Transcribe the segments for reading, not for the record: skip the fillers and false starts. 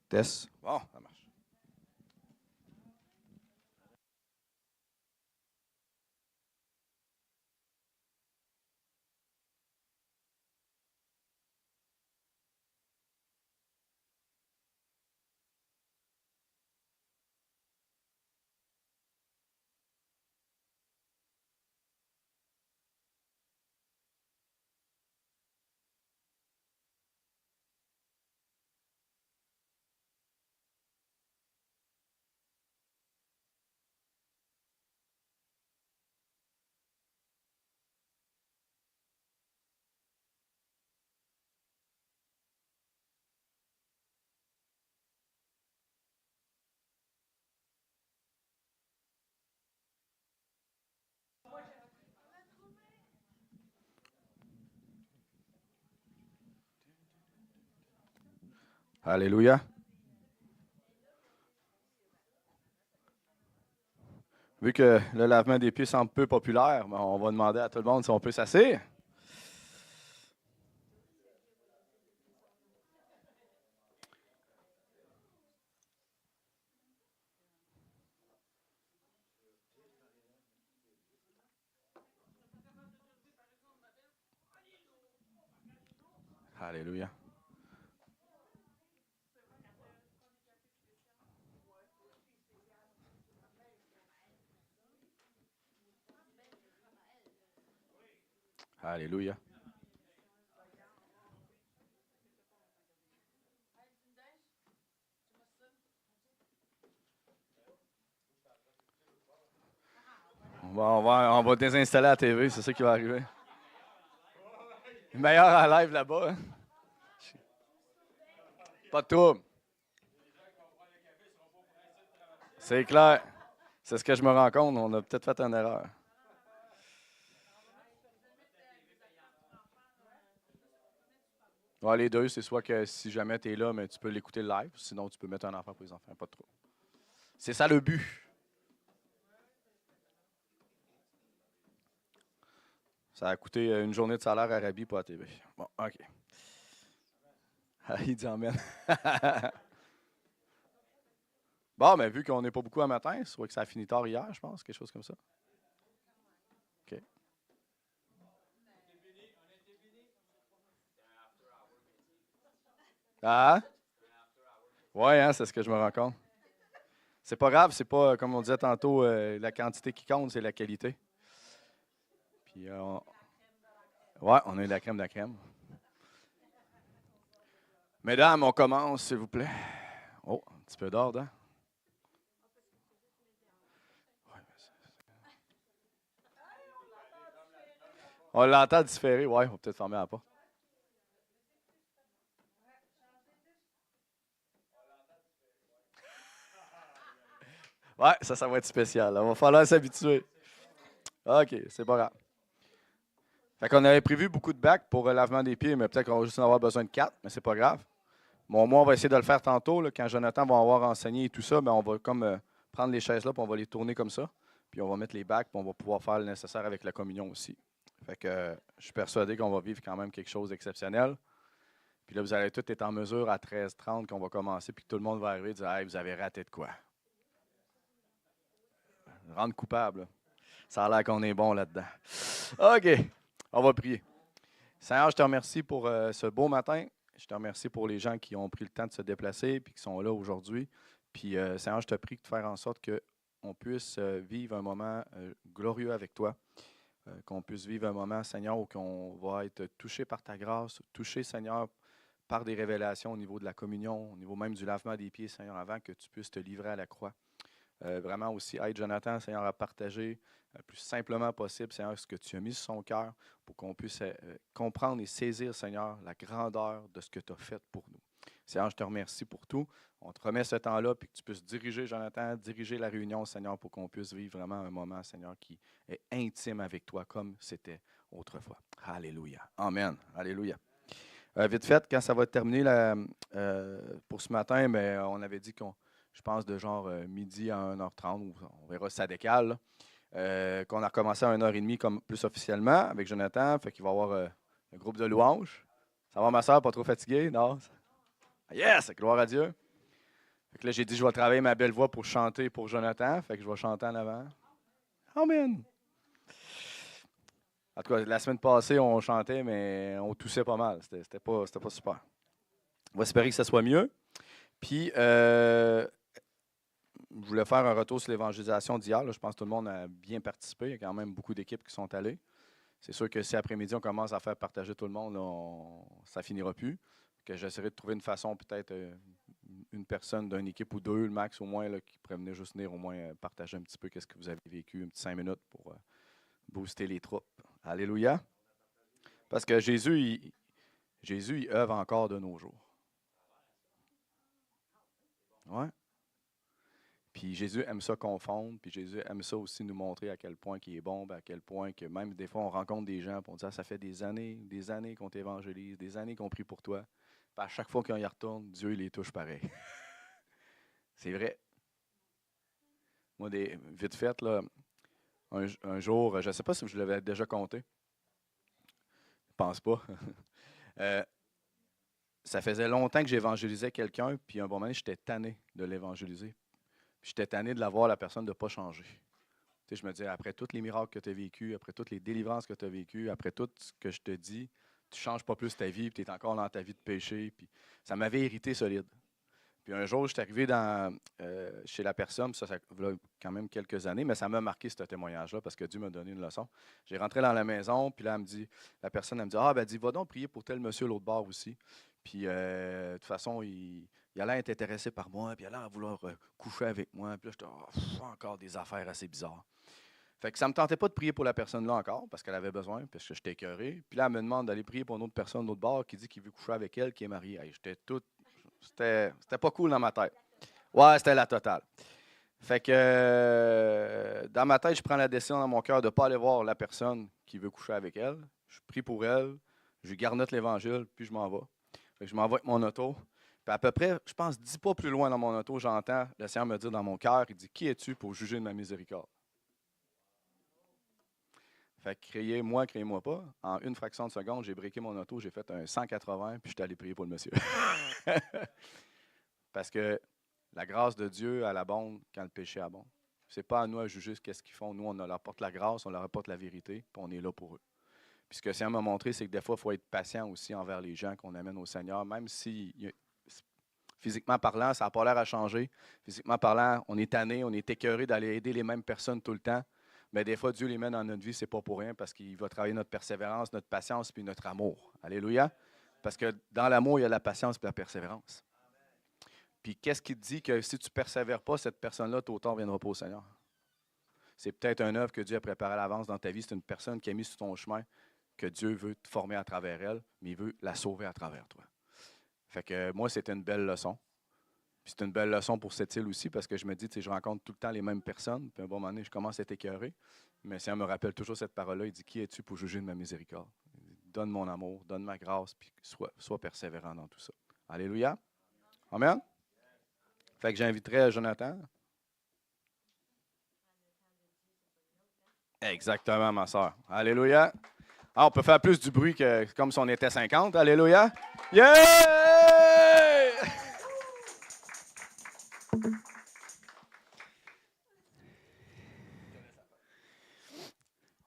Test. Bon, ça marche. Alléluia. Vu que le lavement des pieds semble peu populaire, ben, on va demander à tout le monde si on peut s'asseoir. Alléluia. Alléluia. On va désinstaller la TV, c'est ça qui va arriver. Meilleur en live là-bas. Hein? Pas de trouble. C'est clair. C'est ce que je me rends compte. On a peut-être fait une erreur. Ouais, les deux, c'est soit que si jamais tu es là, mais tu peux l'écouter live, sinon tu peux mettre un enfant pour les enfants. Pas de trouble. C'est ça le but. Ça a coûté une journée de salaire à Rabi pour la TV. Bon, OK. Il dit amen. Bon, mais vu qu'on n'est pas beaucoup à matin, c'est vrai que ça a fini tard hier, je pense, quelque chose comme ça. OK. Ah? Ouais, hein, c'est ce que je me rends compte. C'est pas grave, c'est pas, comme on disait tantôt, la quantité qui compte, c'est la qualité. Puis, ouais, on a eu la crème de la crème. Mesdames, on commence, s'il vous plaît. Oh, un petit peu d'ordre, hein? On l'entend différer, ouais, on va peut-être fermer la porte. Ouais, ça va être spécial. Il va falloir s'habituer. OK, c'est pas grave. Fait qu'on avait prévu beaucoup de bacs pour le lavement des pieds, mais peut-être qu'on va juste en avoir besoin de 4, mais c'est pas grave. Bon, moi, on va essayer de le faire tantôt. Là, quand Jonathan va avoir enseigné et tout ça, ben, on va comme prendre les chaises là, puis on va les tourner comme ça. Puis on va mettre les bacs, puis on va pouvoir faire le nécessaire avec la communion aussi. Fait que je suis persuadé qu'on va vivre quand même quelque chose d'exceptionnel. Puis là, vous allez tous être en mesure à 13h30 qu'on va commencer, puis que tout le monde va arriver et dire hey, vous avez raté de quoi? Rendre coupable. Là. Ça a l'air qu'on est bon là-dedans. OK. On va prier. Seigneur, je te remercie pour ce beau matin. Je te remercie pour les gens qui ont pris le temps de se déplacer et qui sont là aujourd'hui. Puis, Seigneur, je te prie de faire en sorte qu'on puisse vivre un moment glorieux avec toi. Qu'on puisse vivre un moment, Seigneur, où on va être touché par ta grâce, touché, Seigneur, par des révélations au niveau de la communion, au niveau même du lavement des pieds, Seigneur, avant que tu puisses te livrer à la croix. Vraiment aussi aide Jonathan, Seigneur, à partager le plus simplement possible, Seigneur, ce que tu as mis sur son cœur pour qu'on puisse comprendre et saisir, Seigneur, la grandeur de ce que tu as fait pour nous. Seigneur, je te remercie pour tout. On te remet ce temps-là, puis que tu puisses diriger, Jonathan, diriger la réunion, Seigneur, pour qu'on puisse vivre vraiment un moment, Seigneur, qui est intime avec toi, comme c'était autrefois. Alléluia. Amen. Alléluia. Vite fait, quand ça va terminer pour ce matin, mais on avait dit qu'on je pense de genre midi à 1h30, on verra si ça décale, qu'on a recommencé à 1h30 comme plus officiellement avec Jonathan, fait qu'il va y avoir un groupe de louanges. Ça va ma soeur, pas trop fatiguée? Non? Yes! Gloire à Dieu! Fait que là, j'ai dit, je vais travailler ma belle voix pour chanter pour Jonathan. Fait que je vais chanter en avant. Amen. En tout cas, la semaine passée, on chantait, mais on toussait pas mal. C'était pas super. On va espérer que ça soit mieux. Puis, je voulais faire un retour sur l'évangélisation d'hier. Je pense que tout le monde a bien participé. Il y a quand même beaucoup d'équipes qui sont allées. C'est sûr que si après-midi, on commence à faire partager tout le monde, là, ça finira plus. Que j'essaierai de trouver une façon, peut-être une personne d'une équipe ou deux, le max au moins, là, qui pourrait juste venir au moins partager un petit peu qu'est-ce que vous avez vécu, un petit 5 minutes pour booster les troupes. Alléluia. Parce que Jésus, il œuvre encore de nos jours. Ouais. Puis Jésus aime ça confondre, puis Jésus aime ça aussi nous montrer à quel point il est bon, à quel point que même des fois on rencontre des gens, puis on dit ça fait des années qu'on t'évangélise, des années qu'on prie pour toi. Puis à chaque fois qu'on y retourne, Dieu il les touche pareil. C'est vrai. Moi, vite fait, là, un jour, je ne sais pas si je l'avais déjà compté. Je pense pas. Ça faisait longtemps que j'évangélisais quelqu'un, puis un bon moment, j'étais tanné de l'évangéliser. J'étais tanné de la voir, la personne, de ne pas changer. Tu sais, je me disais, après tous les miracles que tu as vécus, après toutes les délivrances que tu as vécues, après tout ce que je te dis, tu ne changes pas plus ta vie, puis tu es encore dans ta vie de péché. Puis ça m'avait irrité solide. Puis un jour, je suis arrivé chez la personne, ça fait quand même quelques années, mais ça m'a marqué ce témoignage-là parce que Dieu m'a donné une leçon. J'ai rentré dans la maison, puis là, la personne, elle me dit, ah, ben, va donc prier pour tel monsieur l'autre bord aussi. Puis, de toute façon, il allait être intéressé par moi, puis il allait vouloir coucher avec moi. Puis là, j'étais, encore des affaires assez bizarres. Fait que ça ne me tentait pas de prier pour la personne-là encore, parce qu'elle avait besoin, parce que j'étais écœuré. Puis là, elle me demande d'aller prier pour une autre personne de l'autre bord qui dit qu'il veut coucher avec elle, qui est mariée. Hey, c'était pas cool dans ma tête. Ouais, c'était la totale. Fait que dans ma tête, je prends la décision dans mon cœur de ne pas aller voir la personne qui veut coucher avec elle. Je prie pour elle, je lui garnote l'Évangile, puis je m'en vais. Fait que je m'en vais avec mon auto. Puis à peu près, je pense 10 pas plus loin dans mon auto, j'entends le Seigneur me dire dans mon cœur, il dit, qui es-tu pour juger de ma miséricorde? Fait que criez-moi pas. En une fraction de seconde, j'ai breaké mon auto, j'ai fait un 180, puis j'étais allé prier pour le monsieur. Parce que la grâce de Dieu, elle abonde quand le péché abonde. Ce n'est pas à nous à juger ce qu'ils font. Nous, on leur apporte la grâce, on leur apporte la vérité, puis on est là pour eux. Puis ce que le Seigneur m'a montré, c'est que des fois, il faut être patient aussi envers les gens qu'on amène au Seigneur, même si physiquement parlant, ça n'a pas l'air à changer. Physiquement parlant, on est tanné, on est écœuré d'aller aider les mêmes personnes tout le temps. Mais des fois, Dieu les met dans notre vie, ce n'est pas pour rien, parce qu'il va travailler notre persévérance, notre patience, puis notre amour. Alléluia. Parce que dans l'amour, il y a la patience et la persévérance. Puis qu'est-ce qui te dit que si tu ne persévères pas, cette personne-là, tôt ou tard, ne viendra pas au Seigneur? C'est peut-être une œuvre que Dieu a préparée à l'avance dans ta vie. C'est une personne qui a mis sur ton chemin que Dieu veut te former à travers elle, mais il veut la sauver à travers toi. Fait que moi, c'était une belle leçon. Puis c'est une belle leçon pour cette île aussi, parce que je me dis, je rencontre tout le temps les mêmes personnes. Puis à un bon moment donné, je commence à être écœuré. Mais le Seigneur me rappelle toujours cette parole-là. Il dit, qui es-tu pour juger de ma miséricorde? Donne mon amour, donne ma grâce, puis sois persévérant dans tout ça. Alléluia. Amen. Fait que j'inviterai Jonathan. Exactement, ma soeur. Alléluia. Ah, on peut faire plus du bruit que comme si on était 50. Alléluia. Yeah!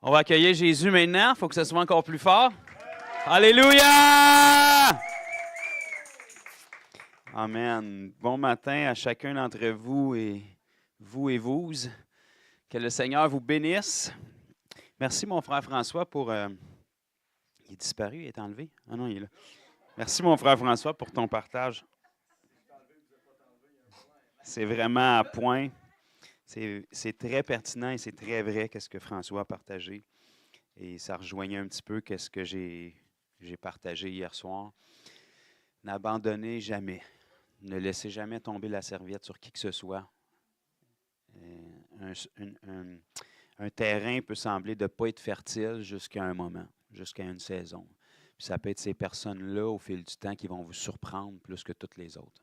On va accueillir Jésus maintenant. Il faut que ce soit encore plus fort. Alléluia! Amen. Bon matin à chacun d'entre vous et vous. Que le Seigneur vous bénisse. Merci, mon frère François, pour... Il est disparu, il est enlevé? Ah non, il est là. Merci, mon frère François, pour ton partage. C'est vraiment à point. C'est très pertinent et c'est très vrai qu'est-ce que François a partagé. Et ça rejoignait un petit peu qu'est-ce que j'ai partagé hier soir. N'abandonnez jamais. Ne laissez jamais tomber la serviette sur qui que ce soit. Un terrain peut sembler de ne pas être fertile jusqu'à un moment, jusqu'à une saison. Puis ça peut être ces personnes-là, au fil du temps, qui vont vous surprendre plus que toutes les autres.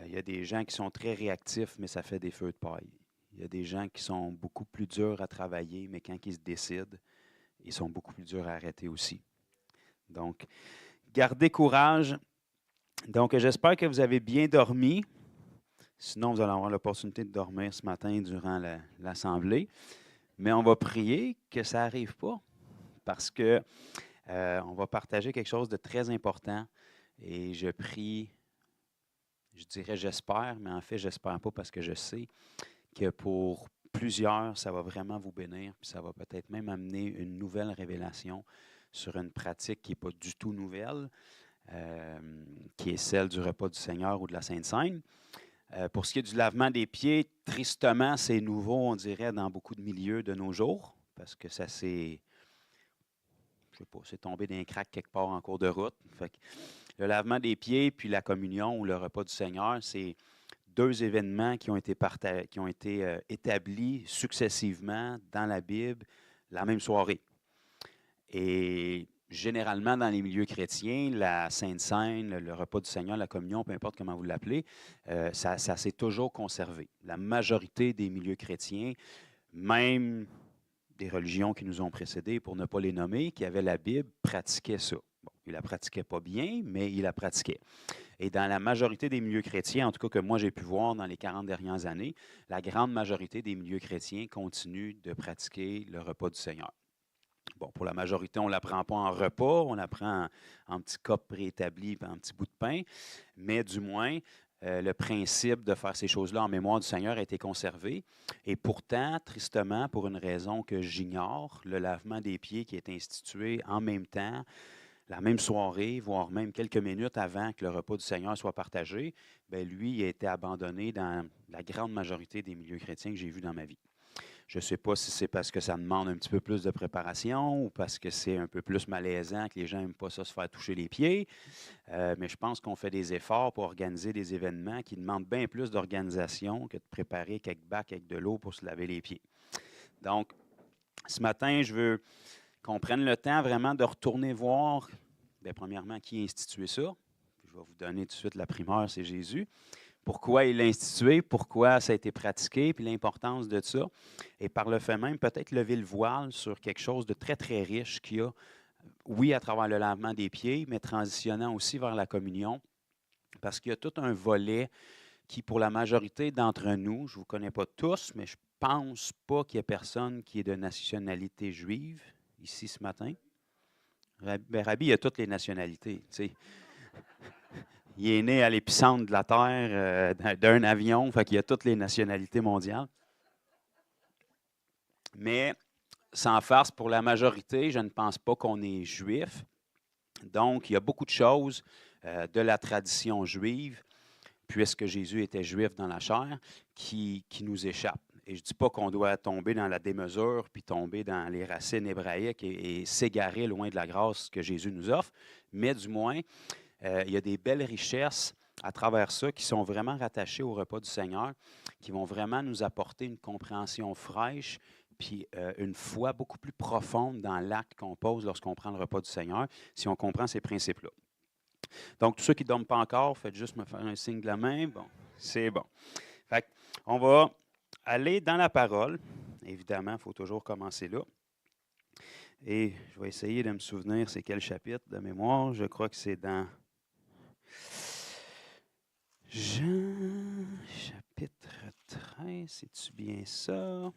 Il y a des gens qui sont très réactifs, mais ça fait des feux de paille. Il y a des gens qui sont beaucoup plus durs à travailler, mais quand ils se décident, ils sont beaucoup plus durs à arrêter aussi. Donc, gardez courage. Donc, j'espère que vous avez bien dormi. Sinon, vous allez avoir l'opportunité de dormir ce matin durant l'assemblée. Mais on va prier que ça n'arrive pas parce que on va partager quelque chose de très important. Et je prie, je dirais j'espère, mais en fait, j'espère pas parce que je sais que pour plusieurs, ça va vraiment vous bénir, puis ça va peut-être même amener une nouvelle révélation sur une pratique qui n'est pas du tout nouvelle, qui est celle du repas du Seigneur ou de la Sainte Seine. Pour ce qui est du lavement des pieds, tristement, c'est nouveau, on dirait, dans beaucoup de milieux de nos jours, parce que ça s'est, je sais pas, c'est tombé d'un crack quelque part en cours de route. Fait que le lavement des pieds puis la communion ou le repas du Seigneur, c'est deux événements qui ont été, établis successivement dans la Bible la même soirée. Et généralement, dans les milieux chrétiens, la Sainte Seine, le repas du Seigneur, la communion, peu importe comment vous l'appelez, ça s'est toujours conservé. La majorité des milieux chrétiens, même des religions qui nous ont précédés, pour ne pas les nommer, qui avaient la Bible, pratiquaient ça. Bon, ils ne la pratiquaient pas bien, mais ils la pratiquaient. Et dans la majorité des milieux chrétiens, en tout cas que moi j'ai pu voir dans les 40 dernières années, la grande majorité des milieux chrétiens continuent de pratiquer le repas du Seigneur. Bon, pour la majorité, on ne l'apprend pas en repas, on l'apprend en petits cups préétablis, en petits bouts de pain, mais du moins, le principe de faire ces choses-là en mémoire du Seigneur a été conservé. Et pourtant, tristement, pour une raison que j'ignore, le lavement des pieds qui est institué en même temps, la même soirée, voire même quelques minutes avant que le repas du Seigneur soit partagé, bien, lui a été abandonné dans la grande majorité des milieux chrétiens que j'ai vus dans ma vie. Je ne sais pas si c'est parce que ça demande un petit peu plus de préparation ou parce que c'est un peu plus malaisant, que les gens n'aiment pas ça se faire toucher les pieds. Mais je pense qu'on fait des efforts pour organiser des événements qui demandent bien plus d'organisation que de préparer quelques bacs avec de l'eau pour se laver les pieds. Donc, ce matin, je veux qu'on prenne le temps vraiment de retourner voir, bien, premièrement, qui a institué ça. Je vais vous donner tout de suite la primeur, c'est Jésus. Pourquoi il l'a institué, pourquoi ça a été pratiqué, puis l'importance de ça. Et par le fait même, peut-être lever le voile sur quelque chose de très, très riche qu'il y a, oui, à travers le lavement des pieds, mais transitionnant aussi vers la communion, parce qu'il y a tout un volet qui, pour la majorité d'entre nous, je ne vous connais pas tous, mais je ne pense pas qu'il y ait personne qui est de nationalité juive ici ce matin. Rabbi, il y a toutes les nationalités, tu sais. Il est né à l'épicentre de la Terre d'un avion, fait qu'il y a toutes les nationalités mondiales. Mais, sans farce, pour la majorité, je ne pense pas qu'on est juif. Donc, il y a beaucoup de choses de la tradition juive, puisque Jésus était juif dans la chair, qui nous échappent. Et je ne dis pas qu'on doit tomber dans la démesure, puis tomber dans les racines hébraïques et s'égarer loin de la grâce que Jésus nous offre, mais du moins, il y a des belles richesses à travers ça qui sont vraiment rattachées au repas du Seigneur, qui vont vraiment nous apporter une compréhension fraîche, puis une foi beaucoup plus profonde dans l'acte qu'on pose lorsqu'on prend le repas du Seigneur, si on comprend ces principes-là. Donc, tous ceux qui ne dorment pas encore, faites juste me faire un signe de la main. Bon, c'est bon. Fait on va aller dans la parole. Évidemment, il faut toujours commencer là. Et je vais essayer de me souvenir c'est quel chapitre de mémoire. Je crois que c'est dans Jean, chapitre 13. C'est-tu bien ça?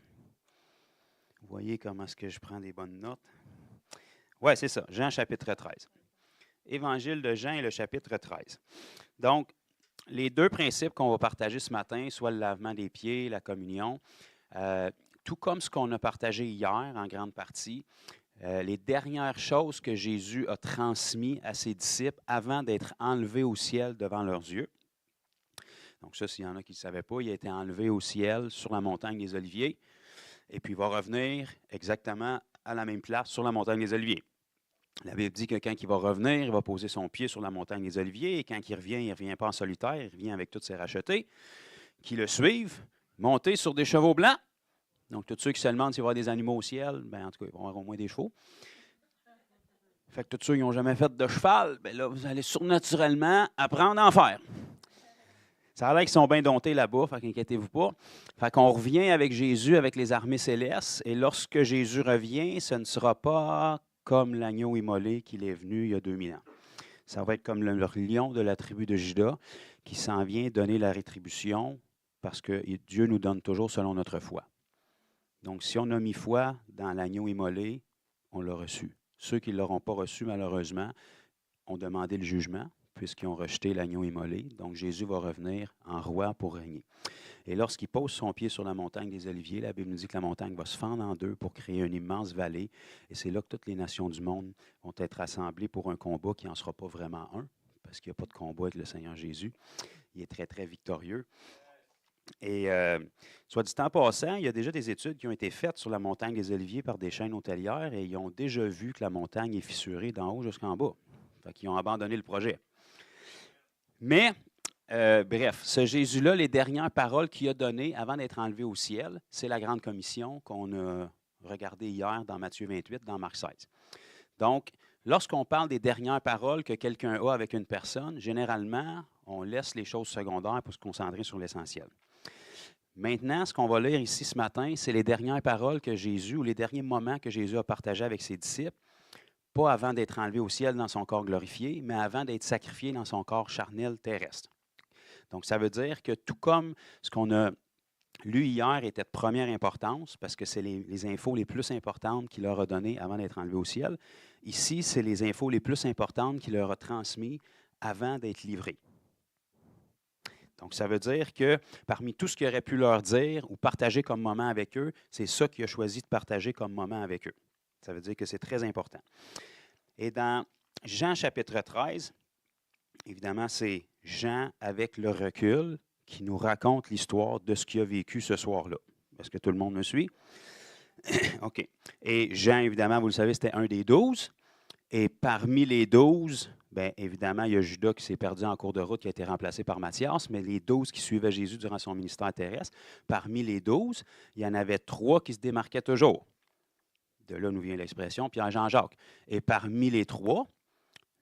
Vous voyez comment est-ce que je prends des bonnes notes? Oui, c'est ça. Jean, chapitre 13. Évangile de Jean et le chapitre 13. Donc, les deux principes qu'on va partager ce matin, soit le lavement des pieds, la communion, tout comme ce qu'on a partagé hier en grande partie, les dernières choses que Jésus a transmises à ses disciples avant d'être enlevé au ciel devant leurs yeux. Donc ça, s'il y en a qui ne le savaient pas, il a été enlevé au ciel sur la montagne des Oliviers, et puis il va revenir exactement à la même place sur la montagne des Oliviers. La Bible dit que quand il va revenir, il va poser son pied sur la montagne des Oliviers, et quand il ne revient pas en solitaire, il revient avec tous ses rachetés, qui le suivent, montés sur des chevaux blancs. Donc, tous ceux qui se demandent s'il va y avoir des animaux au ciel, bien, en tout cas, ils vont avoir au moins des chevaux. Fait que tous ceux qui n'ont jamais fait de cheval, bien là, vous allez surnaturellement apprendre à en faire. Ça a l'air qu'ils sont bien domptés là-bas, fait qu'inquiétez-vous pas. Fait qu'on revient avec Jésus, avec les armées célestes, et lorsque Jésus revient, ce ne sera pas comme l'agneau immolé qu'il est venu il y a 2000 ans. Ça va être comme le lion de la tribu de Juda qui s'en vient donner la rétribution parce que Dieu nous donne toujours selon notre foi. Donc, si on a mis foi dans l'agneau immolé, on l'a reçu. Ceux qui ne l'auront pas reçu, malheureusement, ont demandé le jugement, puisqu'ils ont rejeté l'agneau immolé. Donc, Jésus va revenir en roi pour régner. Et lorsqu'il pose son pied sur la montagne des Oliviers, la Bible nous dit que la montagne va se fendre en deux pour créer une immense vallée. Et c'est là que toutes les nations du monde vont être rassemblées pour un combat qui n'en sera pas vraiment un, parce qu'il n'y a pas de combat avec le Seigneur Jésus. Il est très, très victorieux. Et soit dit en passant, il y a déjà des études qui ont été faites sur la montagne des Oliviers par des chaînes hôtelières et ils ont déjà vu que la montagne est fissurée d'en haut jusqu'en bas. Fait qu'ils ont abandonné le projet. Mais, bref, ce Jésus-là, les dernières paroles qu'il a données avant d'être enlevé au ciel, c'est la grande commission qu'on a regardée hier dans Matthieu 28, dans Marc 16. Donc, lorsqu'on parle des dernières paroles que quelqu'un a avec une personne, généralement, on laisse les choses secondaires pour se concentrer sur l'essentiel. Maintenant, ce qu'on va lire ici ce matin, c'est les dernières paroles que Jésus, ou les derniers moments que Jésus a partagés avec ses disciples, pas avant d'être enlevé au ciel dans son corps glorifié, mais avant d'être sacrifié dans son corps charnel terrestre. Donc, ça veut dire que tout comme ce qu'on a lu hier était de première importance, parce que c'est les infos les plus importantes qu'il leur a données avant d'être enlevé au ciel, ici, c'est les infos les plus importantes qu'il leur a transmises avant d'être livré. Donc, ça veut dire que parmi tout ce qu'il aurait pu leur dire ou partager comme moment avec eux, c'est ça qu'il a choisi de partager comme moment avec eux. Ça veut dire que c'est très important. Et dans Jean chapitre 13, évidemment, c'est Jean avec le recul qui nous raconte l'histoire de ce qu'il a vécu ce soir-là. Est-ce que tout le monde me suit? OK. Et Jean, évidemment, vous le savez, c'était un des 12. Et parmi les 12, bien évidemment, il y a Judas qui s'est perdu en cours de route, qui a été remplacé par Matthias, mais les 12 qui suivaient Jésus durant son ministère terrestre, parmi les 12, il y en avait 3 qui se démarquaient toujours. De là nous vient l'expression Pierre, Jean, Jacques. Et parmi les 3,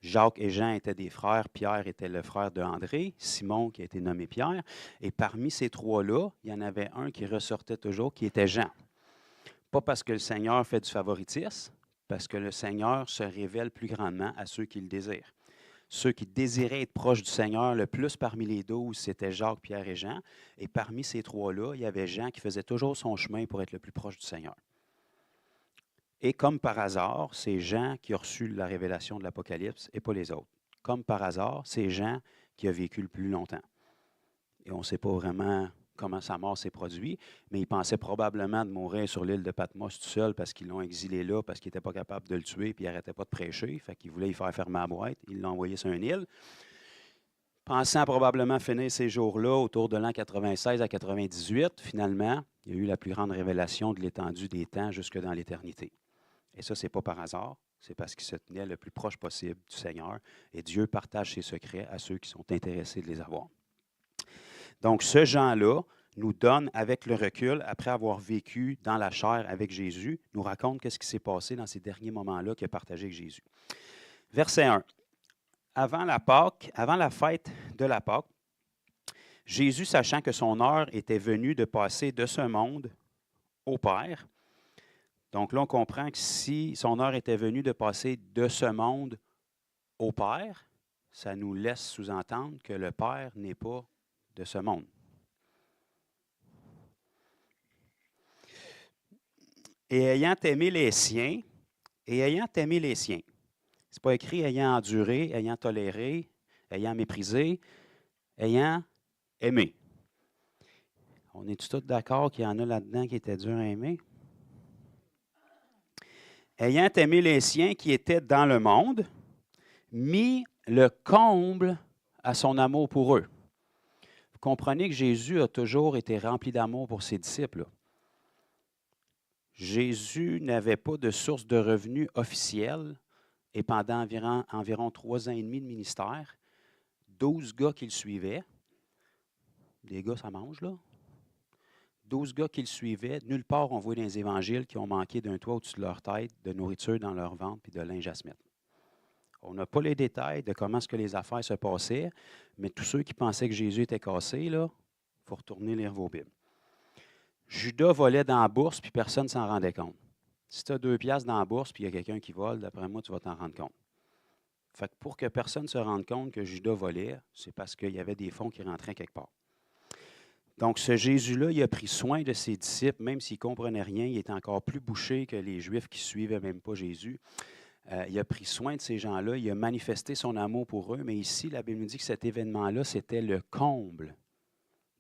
Jacques et Jean étaient des frères, Pierre était le frère de André, Simon qui a été nommé Pierre. Et parmi ces 3-là, il y en avait un qui ressortait toujours, qui était Jean. Pas parce que le Seigneur fait du favoritisme, parce que le Seigneur se révèle plus grandement à ceux qui le désirent. Ceux qui désiraient être proches du Seigneur, le plus parmi les 12, c'était Jacques, Pierre et Jean. Et parmi ces 3-là, il y avait Jean qui faisait toujours son chemin pour être le plus proche du Seigneur. Et comme par hasard, c'est Jean qui a reçu la révélation de l'Apocalypse et pas les autres. Comme par hasard, c'est Jean qui a vécu le plus longtemps. Et on ne sait pas vraiment comment sa mort s'est produite, mais il pensait probablement de mourir sur l'île de Patmos tout seul parce qu'ils l'ont exilé là, parce qu'il n'était pas capable de le tuer, puis il n'arrêtait pas de prêcher. Fait qu'il voulait y faire fermer la boîte. Il l'a envoyé sur une île. Pensant probablement finir ces jours-là autour de l'an 96 à 98, finalement, il y a eu la plus grande révélation de l'étendue des temps jusque dans l'éternité. Et ça, ce n'est pas par hasard, c'est parce qu'il se tenait le plus proche possible du Seigneur. Et Dieu partage ses secrets à ceux qui sont intéressés de les avoir. Donc, ce Jean-là nous donne, avec le recul, après avoir vécu dans la chair avec Jésus, nous raconte qu'est-ce qui s'est passé dans ces derniers moments-là qu'il a partagé avec Jésus. Verset 1. Avant la fête de la Pâque, Jésus, sachant que son heure était venue de passer de ce monde au Père. Donc là, on comprend que si son heure était venue de passer de ce monde au Père, ça nous laisse sous-entendre que le Père n'est pas de ce monde. Et ayant aimé les siens, c'est pas écrit ayant enduré, ayant toléré, ayant méprisé, ayant aimé. On est tous d'accord qu'il y en a là-dedans qui étaient durs à aimer? Ayant aimé les siens qui étaient dans le monde, mis le comble à son amour pour eux. Vous comprenez que Jésus a toujours été rempli d'amour pour ses disciples. Jésus n'avait pas de source de revenus officielle et pendant environ 3 ans et demi de ministère, 12 gars qui le suivaient, des gars ça mange là, 12 gars qui le suivaient, nulle part on voit dans les évangiles qui ont manqué d'un toit au-dessus de leur tête, de nourriture dans leur ventre et de linge à se mettre. On n'a pas les détails de comment est-ce que les affaires se passaient, mais tous ceux qui pensaient que Jésus était cassé, il faut retourner lire vos Bibles. Judas volait dans la bourse, puis personne ne s'en rendait compte. Si tu as 2 piastres dans la bourse, puis il y a quelqu'un qui vole, d'après moi, tu vas t'en rendre compte. Fait que pour que personne ne se rende compte que Judas volait, c'est parce qu'il y avait des fonds qui rentraient quelque part. Donc, ce Jésus-là, il a pris soin de ses disciples, même s'il ne comprenait rien, il était encore plus bouché que les Juifs qui ne suivaient même pas Jésus. Il a pris soin de ces gens-là, il a manifesté son amour pour eux, mais ici, la Bible nous dit que cet événement-là, c'était le comble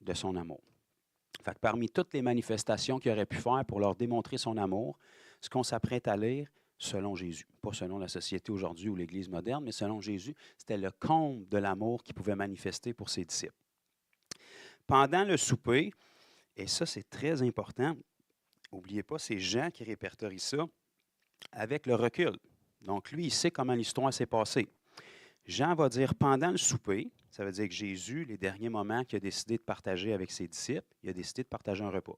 de son amour. Fait que parmi toutes les manifestations qu'il aurait pu faire pour leur démontrer son amour, ce qu'on s'apprête à lire, selon Jésus, pas selon la société aujourd'hui ou l'Église moderne, mais selon Jésus, c'était le comble de l'amour qu'il pouvait manifester pour ses disciples. Pendant le souper, et ça c'est très important, n'oubliez pas, c'est Jean qui répertorie ça avec le recul. Donc lui, il sait comment l'histoire s'est passée. Jean va dire pendant le souper, ça veut dire que Jésus, les derniers moments qu'il a décidé de partager avec ses disciples, il a décidé de partager un repas.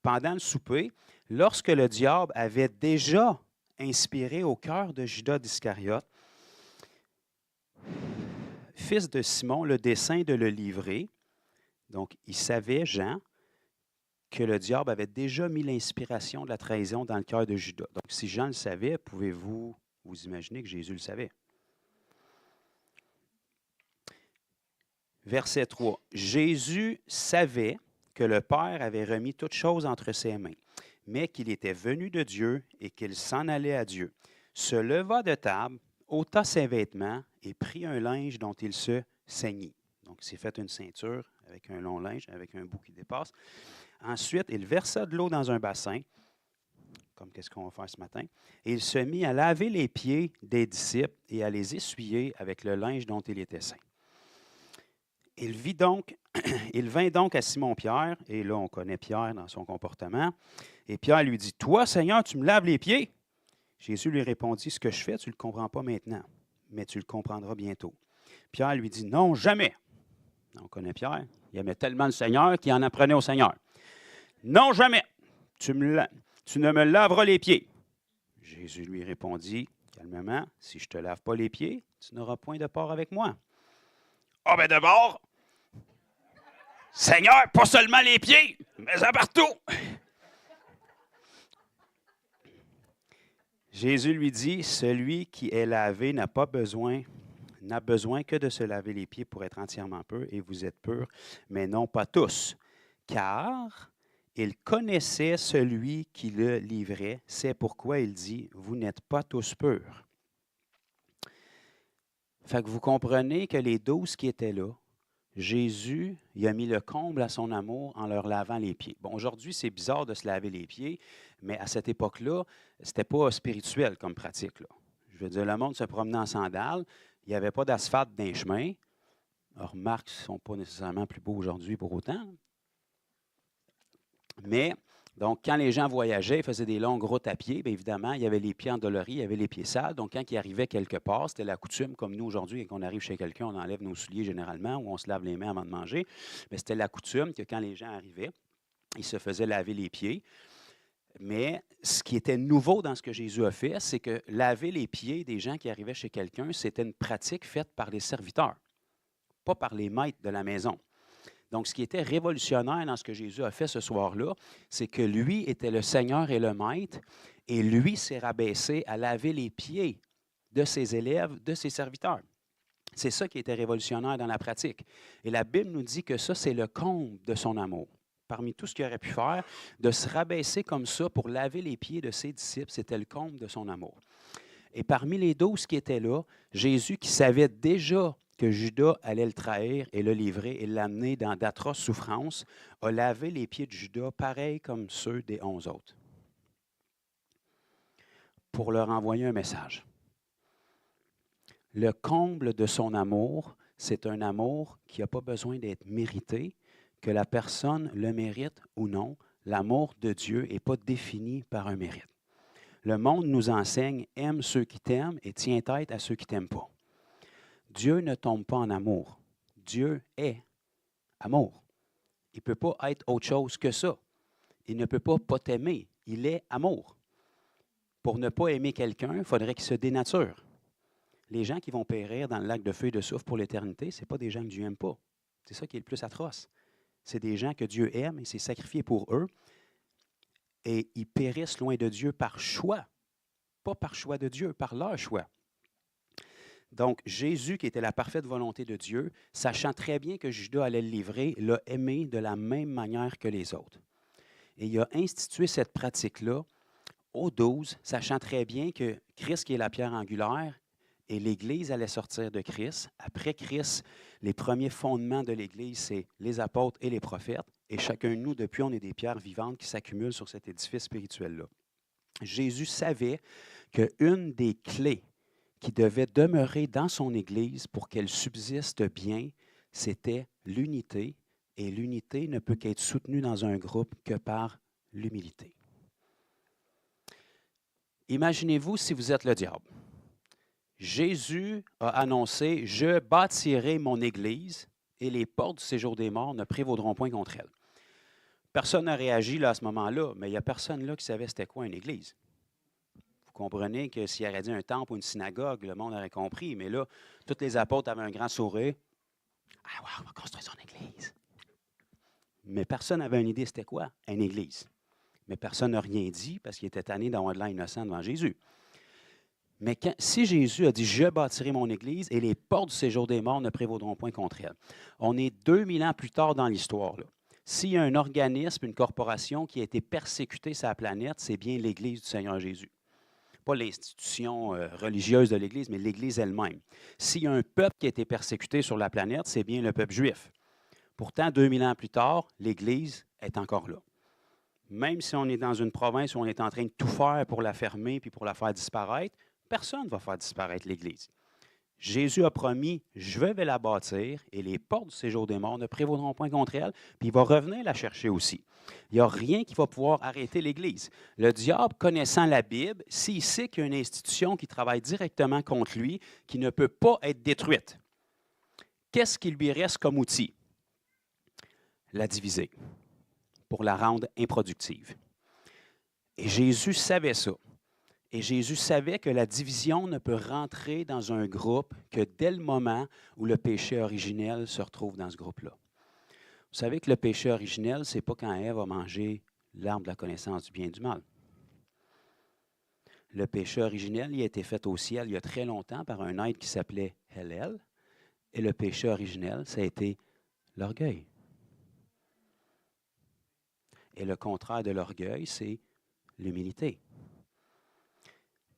Pendant le souper, lorsque le diable avait déjà inspiré au cœur de Judas d'Iscariote, fils de Simon, le dessein de le livrer, donc il savait, Jean, que le diable avait déjà mis l'inspiration de la trahison dans le cœur de Judas. Donc si Jean le savait, pouvez-vous vous imaginer que Jésus le savait? Verset 3. Jésus savait que le Père avait remis toutes choses entre ses mains, mais qu'il était venu de Dieu et qu'il s'en allait à Dieu. Se leva de table, ôta ses vêtements et prit un linge dont il se ceignit. Donc, il s'est fait une ceinture avec un long linge, avec un bout qui dépasse. Ensuite, il versa de l'eau dans un bassin, comme qu'est-ce qu'on va faire ce matin, et il se mit à laver les pieds des disciples et à les essuyer avec le linge dont il était ceint. Il vint donc à Simon-Pierre, et là on connaît Pierre dans son comportement, et Pierre lui dit, « Toi, Seigneur, tu me laves les pieds? » Jésus lui répondit, « Ce que je fais, tu ne le comprends pas maintenant, mais tu le comprendras bientôt. » Pierre lui dit, « Non, jamais. » On connaît Pierre, il aimait tellement le Seigneur qu'il en apprenait au Seigneur. « Non, jamais. Tu ne me laveras les pieds. » Jésus lui répondit, calmement, « Si je ne te lave pas les pieds, tu n'auras point de part avec moi. » « Ah ben d'abord, Seigneur, pas seulement les pieds, mais à partout. » Jésus lui dit, « Celui qui est lavé n'a besoin que de se laver les pieds pour être entièrement pur, et vous êtes purs, mais non pas tous. Car il connaissait celui qui le livrait, c'est pourquoi il dit, vous n'êtes pas tous purs. » Fait que vous comprenez que les 12 qui étaient là, Jésus, il a mis le comble à son amour en leur lavant les pieds. Bon, aujourd'hui, c'est bizarre de se laver les pieds, mais à cette époque-là, ce n'était pas spirituel comme pratique, là. Je veux dire, le monde se promenait en sandales, il n'y avait pas d'asphalte dans les chemins. Alors, remarque, ils ne sont pas nécessairement plus beaux aujourd'hui pour autant. Mais, donc, quand les gens voyageaient, ils faisaient des longues routes à pied, bien évidemment, il y avait les pieds endoloris, il y avait les pieds sales. Donc, quand ils arrivaient quelque part, c'était la coutume, comme nous aujourd'hui, quand on arrive chez quelqu'un, on enlève nos souliers généralement ou on se lave les mains avant de manger. Mais c'était la coutume que quand les gens arrivaient, ils se faisaient laver les pieds. Mais ce qui était nouveau dans ce que Jésus a fait, c'est que laver les pieds des gens qui arrivaient chez quelqu'un, c'était une pratique faite par les serviteurs, pas par les maîtres de la maison. Donc, ce qui était révolutionnaire dans ce que Jésus a fait ce soir-là, c'est que lui était le Seigneur et le Maître, et lui s'est rabaissé à laver les pieds de ses élèves, de ses serviteurs. C'est ça qui était révolutionnaire dans la pratique. Et la Bible nous dit que ça, c'est le comble de son amour. Parmi tout ce qu'il aurait pu faire, de se rabaisser comme ça pour laver les pieds de ses disciples, c'était le comble de son amour. Et parmi les 12 qui étaient là, Jésus, qui savait déjà que Judas allait le trahir et le livrer et l'amener dans d'atroces souffrances, a lavé les pieds de Judas, pareil comme ceux des 11 autres, pour leur envoyer un message. Le comble de son amour, c'est un amour qui n'a pas besoin d'être mérité, que la personne le mérite ou non. L'amour de Dieu n'est pas défini par un mérite. Le monde nous enseigne « aime ceux qui t'aiment et tiens tête à ceux qui ne t'aiment pas ». Dieu ne tombe pas en amour. Dieu est amour. Il ne peut pas être autre chose que ça. Il ne peut pas t'aimer. Il est amour. Pour ne pas aimer quelqu'un, il faudrait qu'il se dénature. Les gens qui vont périr dans le lac de feu et de soufre pour l'éternité, ce n'est pas des gens que Dieu n'aime pas. C'est ça qui est le plus atroce. C'est des gens que Dieu aime et s'est sacrifié pour eux. Et ils périssent loin de Dieu par choix. Pas par choix de Dieu, par leur choix. Donc, Jésus, qui était la parfaite volonté de Dieu, sachant très bien que Judas allait le livrer, l'a aimé de la même manière que les autres. Et il a institué cette pratique-là aux 12, sachant très bien que Christ, qui est la pierre angulaire, et l'Église allait sortir de Christ. Après Christ, les premiers fondements de l'Église, c'est les apôtres et les prophètes. Et chacun de nous, depuis, on est des pierres vivantes qui s'accumulent sur cet édifice spirituel-là. Jésus savait qu'une des clés qui devait demeurer dans son Église pour qu'elle subsiste bien, c'était l'unité. Et l'unité ne peut qu'être soutenue dans un groupe que par l'humilité. Imaginez-vous si vous êtes le diable. Jésus a annoncé « Je bâtirai mon Église et les portes du séjour des morts ne prévaudront point contre elle. » Personne n'a réagi là, à ce moment-là, mais il n'y a personne là qui savait c'était quoi une Église. Vous comprenez que s'il aurait dit un temple ou une synagogue, le monde aurait compris, mais là, tous les apôtres avaient un grand sourire. « Ah ouais, on va construire son Église. » Mais personne n'avait une idée c'était quoi une Église. Mais personne n'a rien dit parce qu'il était tanné d'avoir de l'air innocent devant Jésus. Mais si Jésus a dit « Je bâtirai mon Église et les portes du séjour des morts ne prévaudront point contre elle », on est 2000 ans plus tard dans l'histoire. S'il y a un organisme, une corporation qui a été persécutée sur la planète, c'est bien l'Église du Seigneur Jésus. Pas l'institution religieuse de l'Église, mais l'Église elle-même. S'il y a un peuple qui a été persécuté sur la planète, c'est bien le peuple juif. Pourtant, 2000 ans plus tard, l'Église est encore là. Même si on est dans une province où on est en train de tout faire pour la fermer puis pour la faire disparaître, personne ne va faire disparaître l'Église. Jésus a promis « Je vais la bâtir et les portes du séjour des morts ne prévaudront point contre elle. » Puis il va revenir la chercher aussi. Il n'y a rien qui va pouvoir arrêter l'Église. Le diable, connaissant la Bible, s'il sait qu'il y a une institution qui travaille directement contre lui, qui ne peut pas être détruite, qu'est-ce qu'il lui reste comme outil? La diviser, pour la rendre improductive. Et Jésus savait ça. Et Jésus savait que la division ne peut rentrer dans un groupe que dès le moment où le péché originel se retrouve dans ce groupe-là. Vous savez que le péché originel, ce n'est pas quand Ève a mangé l'arbre de la connaissance du bien et du mal. Le péché originel, il a été fait au ciel il y a très longtemps par un être qui s'appelait Hélel. Et le péché originel, ça a été l'orgueil. Et le contraire de l'orgueil, c'est l'humilité.